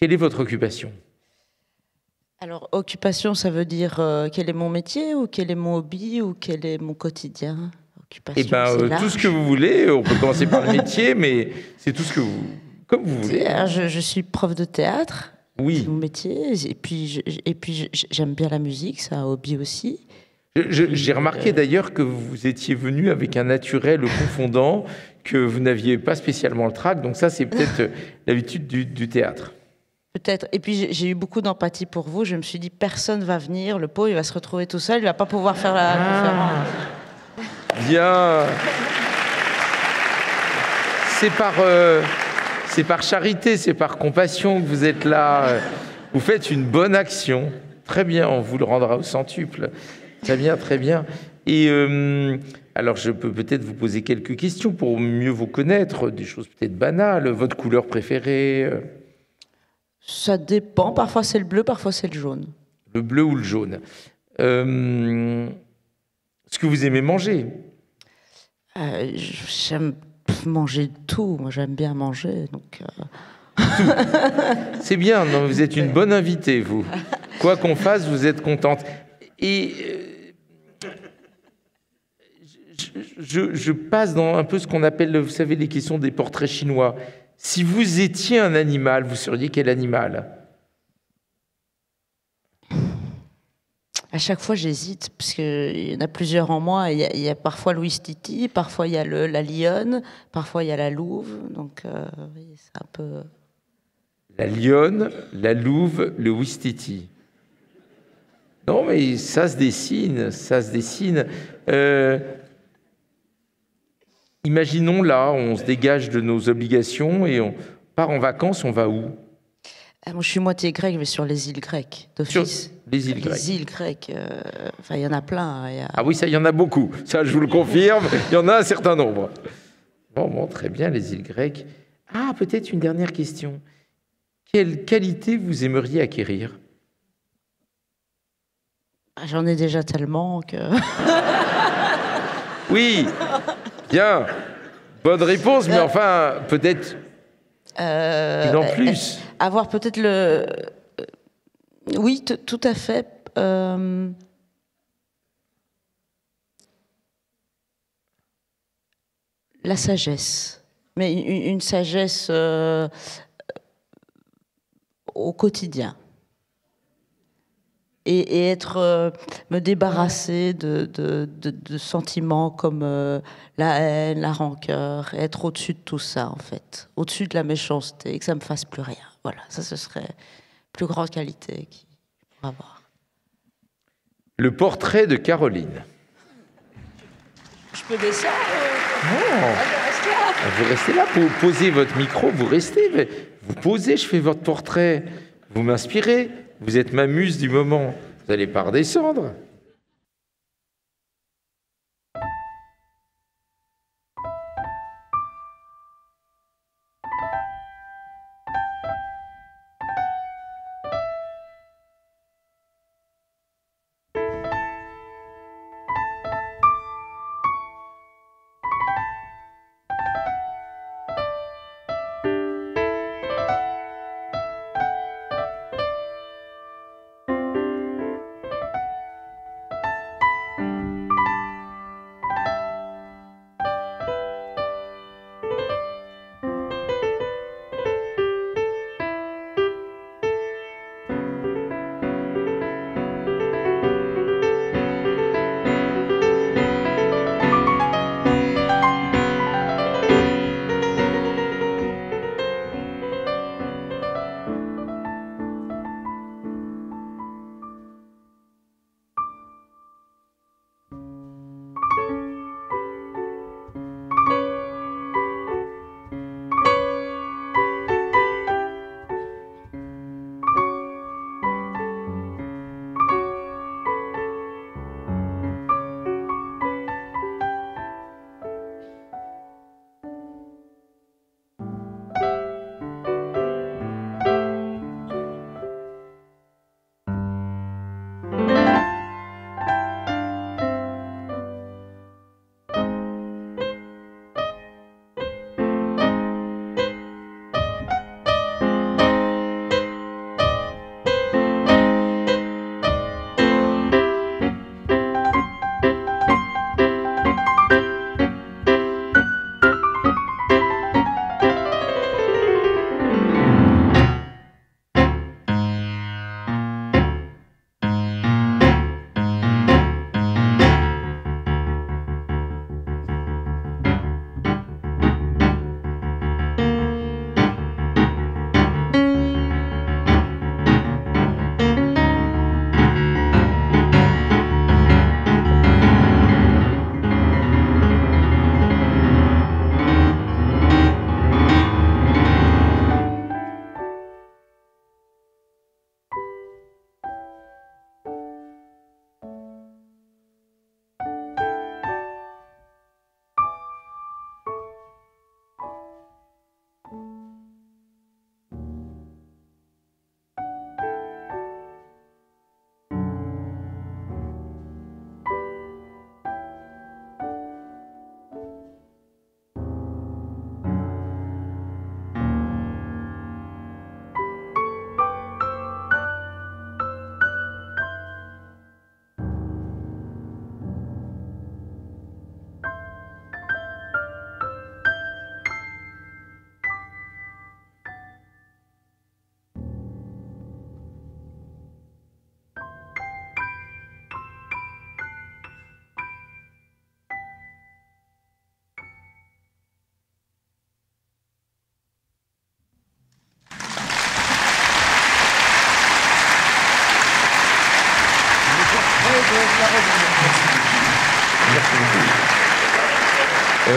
quelle est votre occupation? Alors, occupation, ça veut dire quel est mon métier, ou quel est mon hobby, ou quel est mon quotidien? Occupation, eh bien, tout ce que vous voulez. On peut commencer par le métier, mais c'est tout ce que vous... Comme vous voulez. Je suis prof de théâtre. Oui. C'est mon métier. Et puis j'aime bien la musique, c'est un hobby aussi. J'ai remarqué d'ailleurs que vous étiez venu avec un naturel confondant, que vous n'aviez pas spécialement le trac. Donc ça, c'est peut-être l'habitude du théâtre. Peut-être. Et puis j'ai eu beaucoup d'empathie pour vous. Je me suis dit, personne va venir. Le pauvre, il va se retrouver tout seul. Il va pas pouvoir faire la conférence. Bien. C'est par charité, c'est par compassion que vous êtes là. Vous faites une bonne action. Très bien, on vous le rendra au centuple. Très bien, très bien. Et alors, je peux peut-être vous poser quelques questions pour mieux vous connaître, des choses peut-être banales. Votre couleur préférée? Ça dépend. Parfois c'est le bleu, parfois c'est le jaune. Le bleu ou le jaune. Ce que vous aimez manger? J'aime manger tout. Moi, j'aime bien manger. Donc, C'est bien, non, vous êtes une bonne invitée, vous. Quoi qu'on fasse, vous êtes contente. Et je passe dans un peu ce qu'on appelle, vous savez, les questions des portraits chinois. Si vous étiez un animal, vous seriez quel animal? à chaque fois, j'hésite, parce qu'il y en a plusieurs en moi. Il y a parfois le ouistiti, parfois il y a la lionne, parfois il y a la louve. Donc, oui, c'est un peu... La lionne, la louve, le ouistiti. Non, mais ça se dessine, ça se dessine. Imaginons là, on se dégage de nos obligations et on part en vacances, on va où? Moi, je suis moitié grecque, je vais sur les îles grecques, d'office. Les îles grecques. Les îles grecques, enfin, il y en a plein. Ah oui, ça, il y en a beaucoup. Ça, je vous le confirme, il y en a un certain nombre. Bon, très bien, les îles grecques. Ah, peut-être une dernière question. Quelle qualité vous aimeriez acquérir? J'en ai déjà tellement que... Oui, bien. Bonne réponse, mais enfin, peut-être une en plus. Avoir peut-être le... Oui, tout à fait. La sagesse. Mais une sagesse au quotidien. Et être, me débarrasser de sentiments comme la haine, la rancœur, et être au-dessus de tout ça, en fait. Au-dessus de la méchanceté, et que ça ne me fasse plus rien. Voilà, ça, ce serait la plus grande qualité qu'il pourrait avoir. Le portrait de Caroline. Je peux descendre Non. Vous restez là, pour poser votre micro, vous restez. Vous posez, je fais votre portrait. Vous m'inspirez. Vous êtes ma muse du moment. Vous n'allez pas redescendre.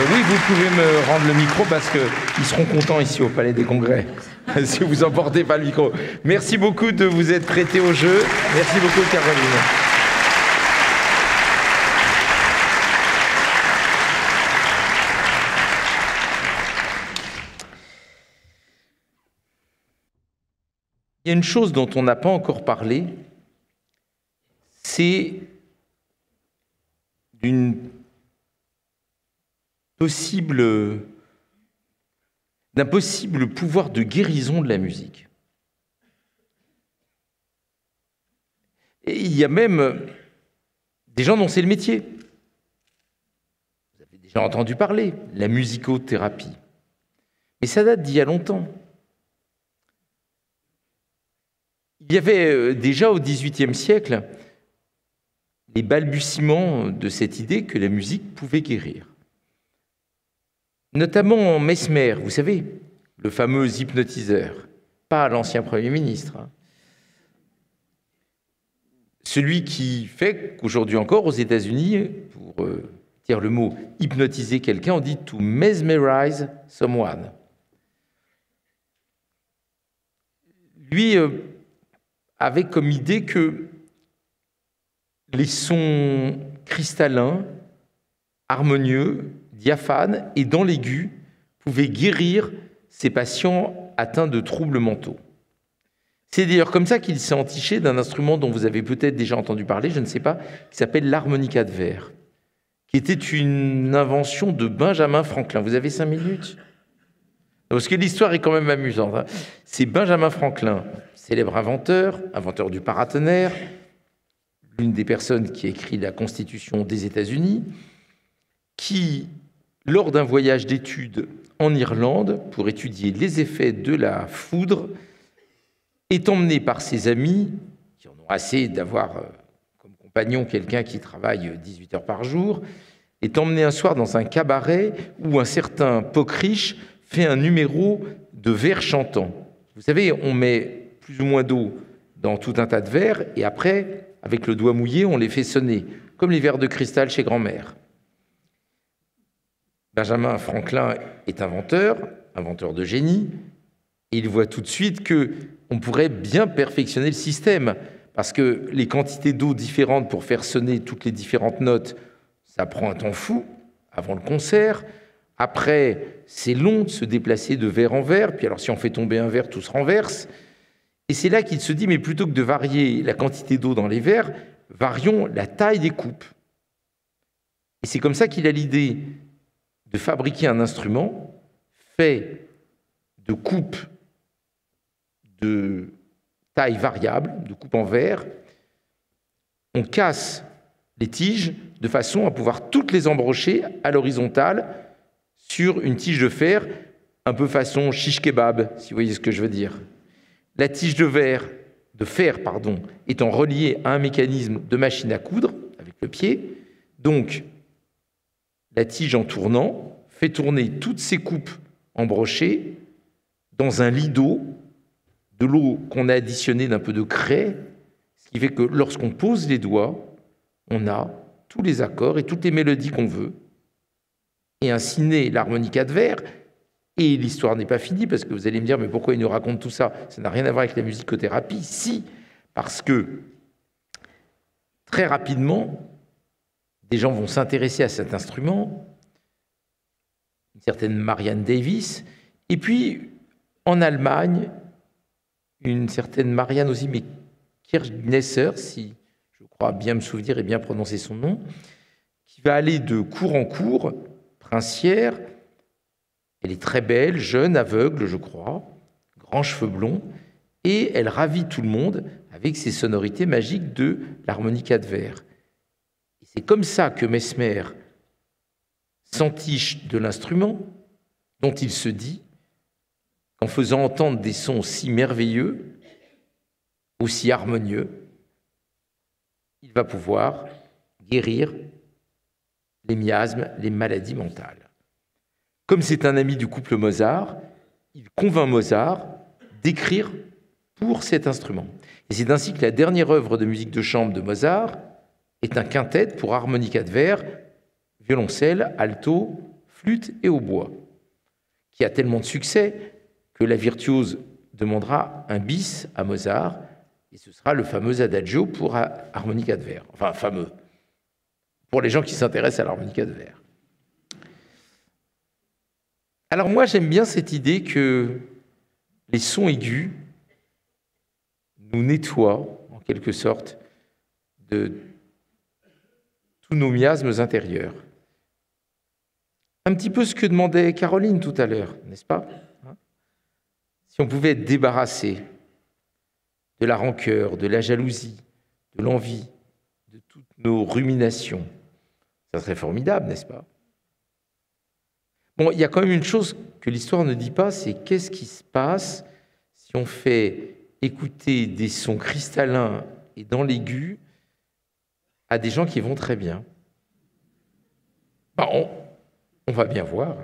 Oui, vous pouvez me rendre le micro parce qu'ils seront contents ici au Palais des Congrès, si vous emportez pas le micro. Merci beaucoup de vous être prêté au jeu. Merci beaucoup, Caroline. Il y a une chose dont on n'a pas encore parlé, c'est d'un possible pouvoir de guérison de la musique. Et il y a même des gens dont c'est le métier. Vous avez déjà entendu parler, la musicothérapie. Mais ça date d'il y a longtemps. Il y avait déjà au XVIIIe siècle les balbutiements de cette idée que la musique pouvait guérir. Notamment Mesmer, vous savez, le fameux hypnotiseur, pas l'ancien Premier ministre. Celui qui fait qu'aujourd'hui encore, aux États-Unis, pour dire le mot hypnotiser quelqu'un, on dit « to mesmerize someone ». Lui avait comme idée que les sons cristallins, harmonieux, diaphanes et dans l'aigu pouvaient guérir ces patients atteints de troubles mentaux. C'est d'ailleurs comme ça qu'il s'est entiché d'un instrument dont vous avez peut-être déjà entendu parler, je ne sais pas, qui s'appelle l'harmonica de verre, qui était une invention de Benjamin Franklin. Vous avez 5 minutes ? Parce que l'histoire est quand même amusante. Hein. C'est Benjamin Franklin, célèbre inventeur du paratonnerre, l'une des personnes qui a écrit la Constitution des États-Unis, qui, lors d'un voyage d'études en Irlande pour étudier les effets de la foudre, est emmené par ses amis, qui en ont assez d'avoir comme compagnon quelqu'un qui travaille 18 heures par jour, est emmené un soir dans un cabaret où un certain Pocriche fait un numéro de verre chantant. Vous savez, on met plus ou moins d'eau dans tout un tas de verres, et après, avec le doigt mouillé, on les fait sonner, comme les verres de cristal chez grand-mère. Benjamin Franklin est inventeur de génie, et il voit tout de suite qu'on pourrait bien perfectionner le système, parce que les quantités d'eau différentes pour faire sonner toutes les différentes notes, ça prend un temps fou avant le concert. Après, c'est long de se déplacer de verre en verre, puis alors si on fait tomber un verre, tout se renverse. Et c'est là qu'il se dit, mais plutôt que de varier la quantité d'eau dans les verres, varions la taille des coupes. Et c'est comme ça qu'il a l'idée de fabriquer un instrument fait de coupes de taille variable, de coupes en verre. On casse les tiges de façon à pouvoir toutes les embrocher à l'horizontale sur une tige de fer, un peu façon shish kebab, si vous voyez ce que je veux dire. La tige de fer, étant reliée à un mécanisme de machine à coudre avec le pied. Donc, la tige en tournant fait tourner toutes ces coupes embrochées dans un lit d'eau, de l'eau qu'on a additionnée d'un peu de craie, ce qui fait que lorsqu'on pose les doigts, on a tous les accords et toutes les mélodies qu'on veut. Et ainsi naît l'harmonica de verre. Et l'histoire n'est pas finie, parce que vous allez me dire, mais pourquoi il nous raconte tout ça? Ça n'a rien à voir avec la musicothérapie. Si, parce que très rapidement, des gens vont s'intéresser à cet instrument, une certaine Marianne Davis, et puis en Allemagne, une certaine Marianne aussi, mais Kirchnesser, si je crois bien me souvenir et bien prononcer son nom, qui va aller de cour en cour, princière. Elle est très belle, jeune, aveugle, je crois, grands cheveux blonds, et elle ravit tout le monde avec ses sonorités magiques de l'harmonica de verre. Et c'est comme ça que Mesmer s'entiche de l'instrument, dont il se dit qu'en faisant entendre des sons si merveilleux, aussi harmonieux, il va pouvoir guérir les miasmes, les maladies mentales. Comme c'est un ami du couple Mozart, il convainc Mozart d'écrire pour cet instrument. Et c'est ainsi que la dernière œuvre de musique de chambre de Mozart est un quintet pour harmonica de verre, violoncelle, alto, flûte et hautbois, qui a tellement de succès que la virtuose demandera un bis à Mozart, et ce sera le fameux adagio pour harmonica de verre. Enfin, fameux, pour les gens qui s'intéressent à l'harmonica de verre. Alors moi, j'aime bien cette idée que les sons aigus nous nettoient, en quelque sorte, de tous nos miasmes intérieurs. Un petit peu ce que demandait Caroline tout à l'heure, n'est-ce pas? Si on pouvait être débarrassé de la rancœur, de la jalousie, de l'envie, de toutes nos ruminations, ça serait formidable, n'est-ce pas? Bon, il y a quand même une chose que l'histoire ne dit pas, c'est qu'est-ce qui se passe si on fait écouter des sons cristallins et dans l'aigu à des gens qui vont très bien. Ben, on va bien voir.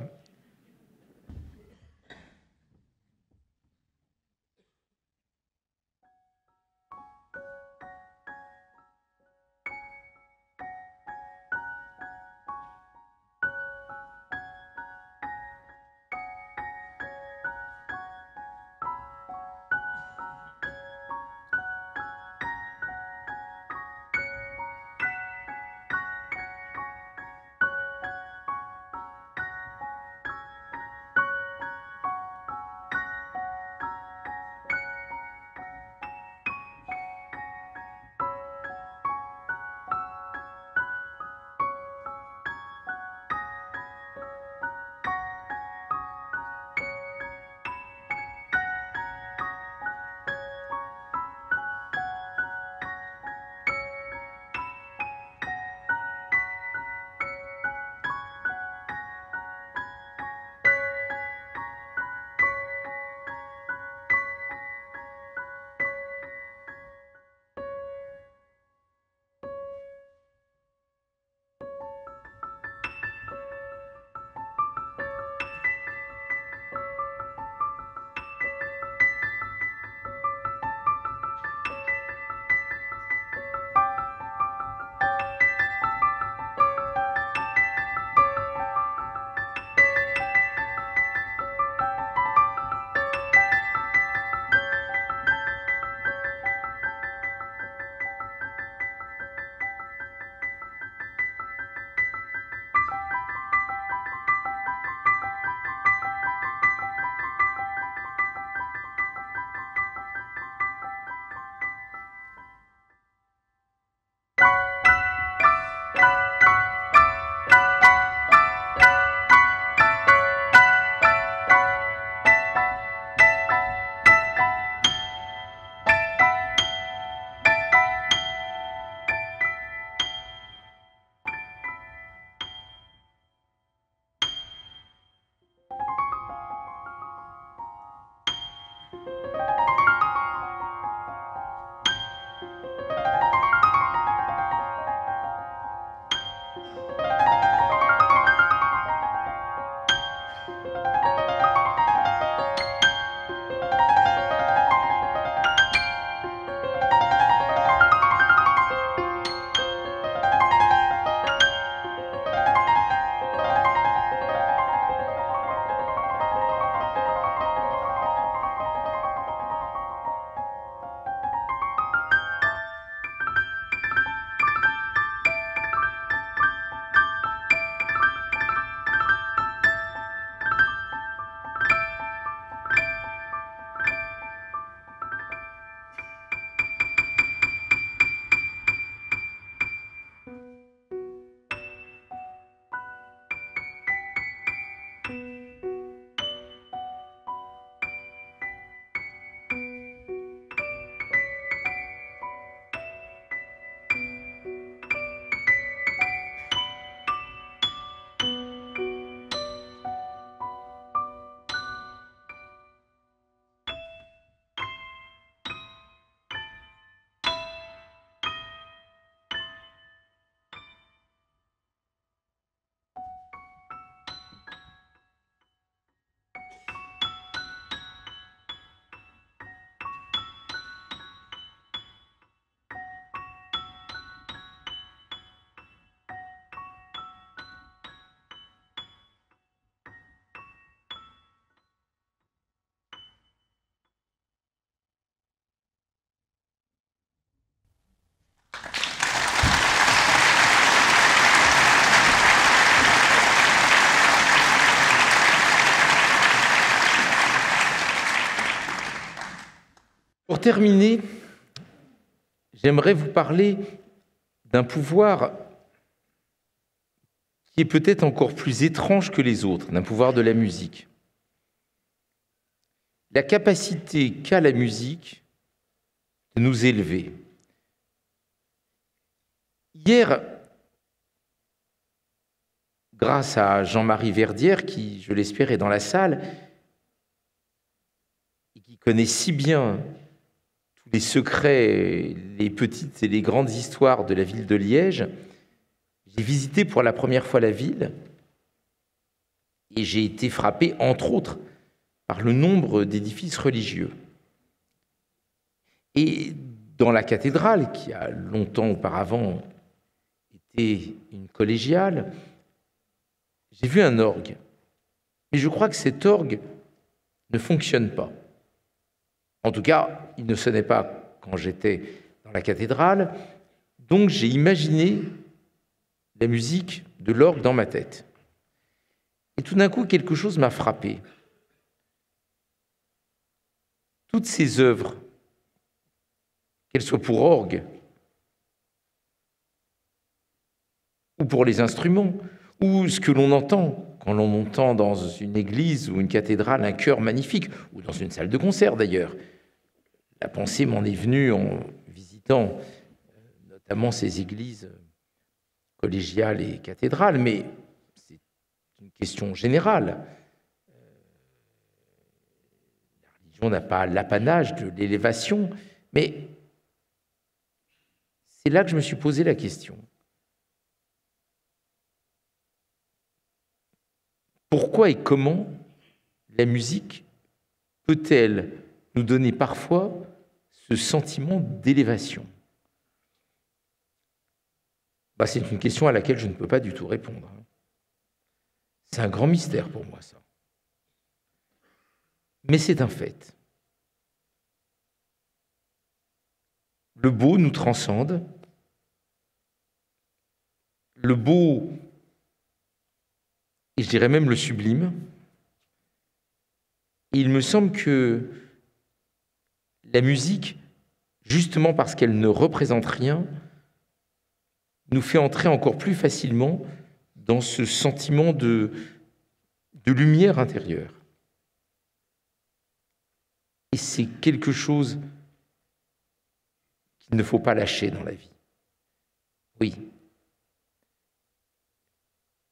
Pour terminer, j'aimerais vous parler d'un pouvoir qui est peut-être encore plus étrange que les autres, d'un pouvoir de la musique. La capacité qu'a la musique de nous élever. Hier, grâce à Jean-Marie Verdière, qui, je l'espère, est dans la salle, et qui connaît si bien tous les secrets, les petites et les grandes histoires de la ville de Liège, j'ai visité pour la première fois la ville et j'ai été frappé, entre autres, par le nombre d'édifices religieux. Et dans la cathédrale, qui a longtemps auparavant été une collégiale, j'ai vu un orgue. Mais je crois que cet orgue ne fonctionne pas. En tout cas, il ne sonnait pas quand j'étais dans la cathédrale. Donc j'ai imaginé la musique de l'orgue dans ma tête. Et tout d'un coup, quelque chose m'a frappé. Toutes ces œuvres, qu'elles soient pour orgue ou pour les instruments, ou ce que l'on entend quand l'on entend dans une église ou une cathédrale un chœur magnifique, ou dans une salle de concert d'ailleurs. La pensée m'en est venue en visitant notamment ces églises collégiales et cathédrales, mais c'est une question générale. La religion n'a pas l'apanage de l'élévation, mais c'est là que je me suis posé la question. Pourquoi et comment la musique peut-elle nous donner parfois ce sentiment d'élévation? C'est une question à laquelle je ne peux pas du tout répondre. C'est un grand mystère pour moi, ça. Mais c'est un fait. Le beau nous transcende. Le beau, et je dirais même le sublime. Et il me semble que la musique, justement parce qu'elle ne représente rien, nous fait entrer encore plus facilement dans ce sentiment de lumière intérieure. Et c'est quelque chose qu'il ne faut pas lâcher dans la vie. Oui.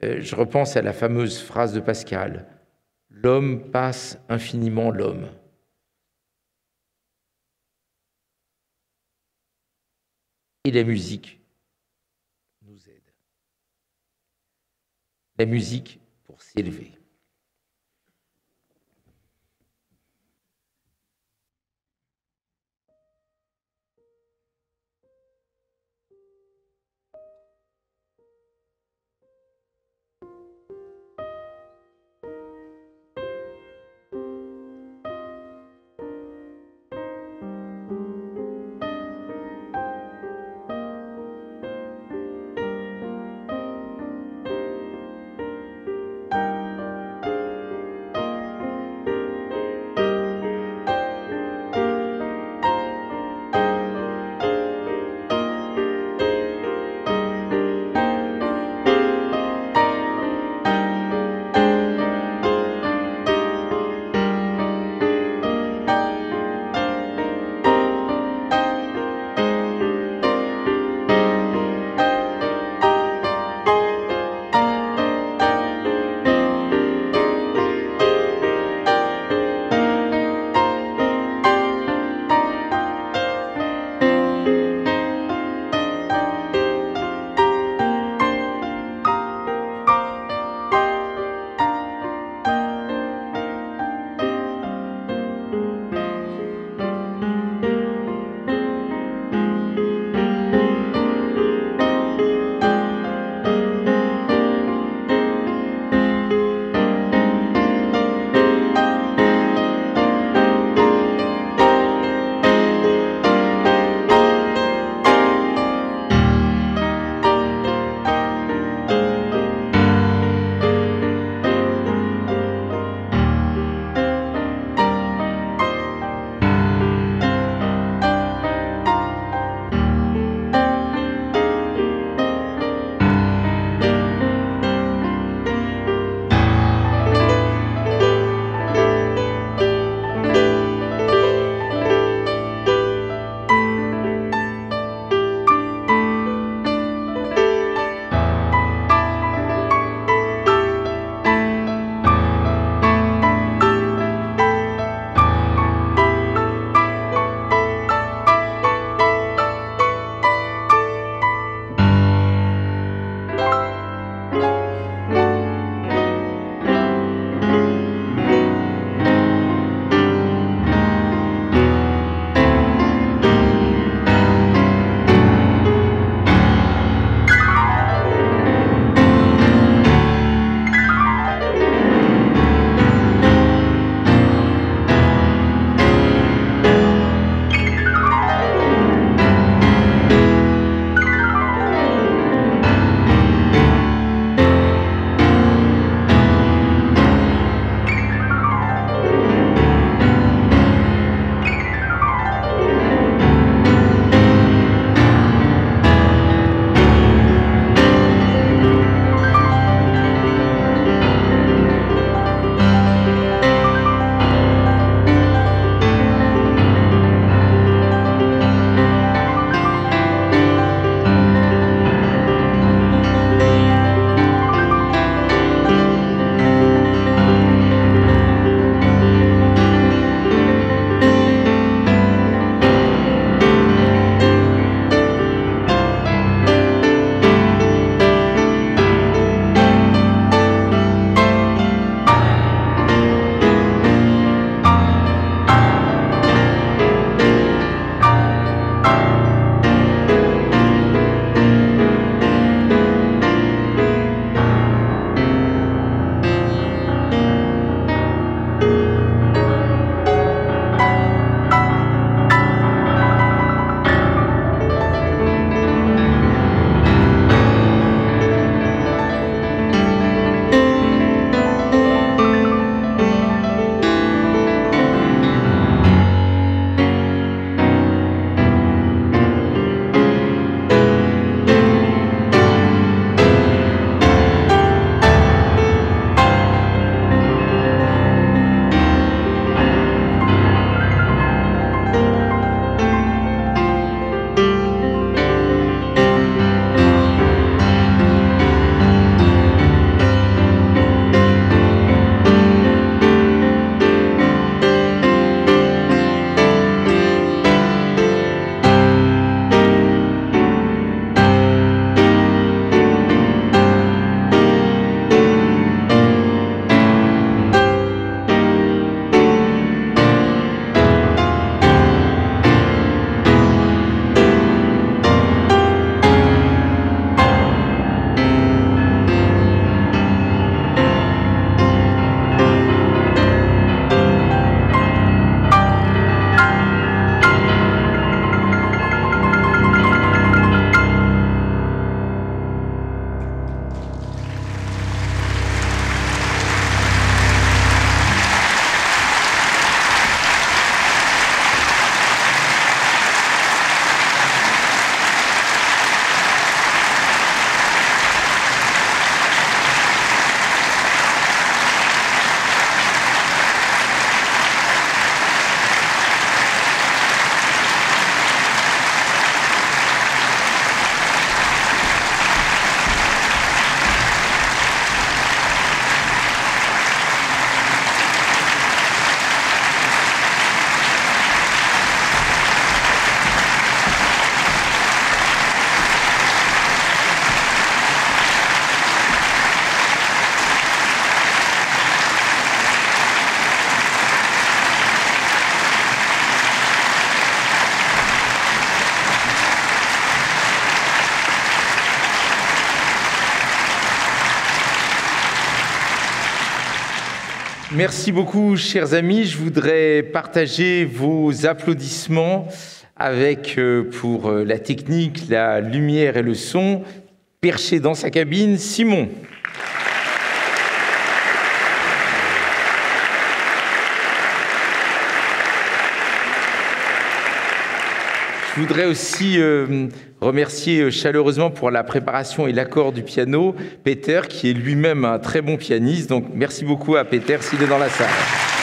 Je repense à la fameuse phrase de Pascal, « L'homme passe infiniment l'homme ». Et la musique nous aide. La musique pour s'élever. Merci beaucoup, chers amis. Je voudrais partager vos applaudissements avec, pour la technique, la lumière et le son, perché dans sa cabine, Simon. Je voudrais aussi remercier chaleureusement pour la préparation et l'accord du piano, Peter, qui est lui-même un très bon pianiste. Donc merci beaucoup à Peter s'il est dans la salle.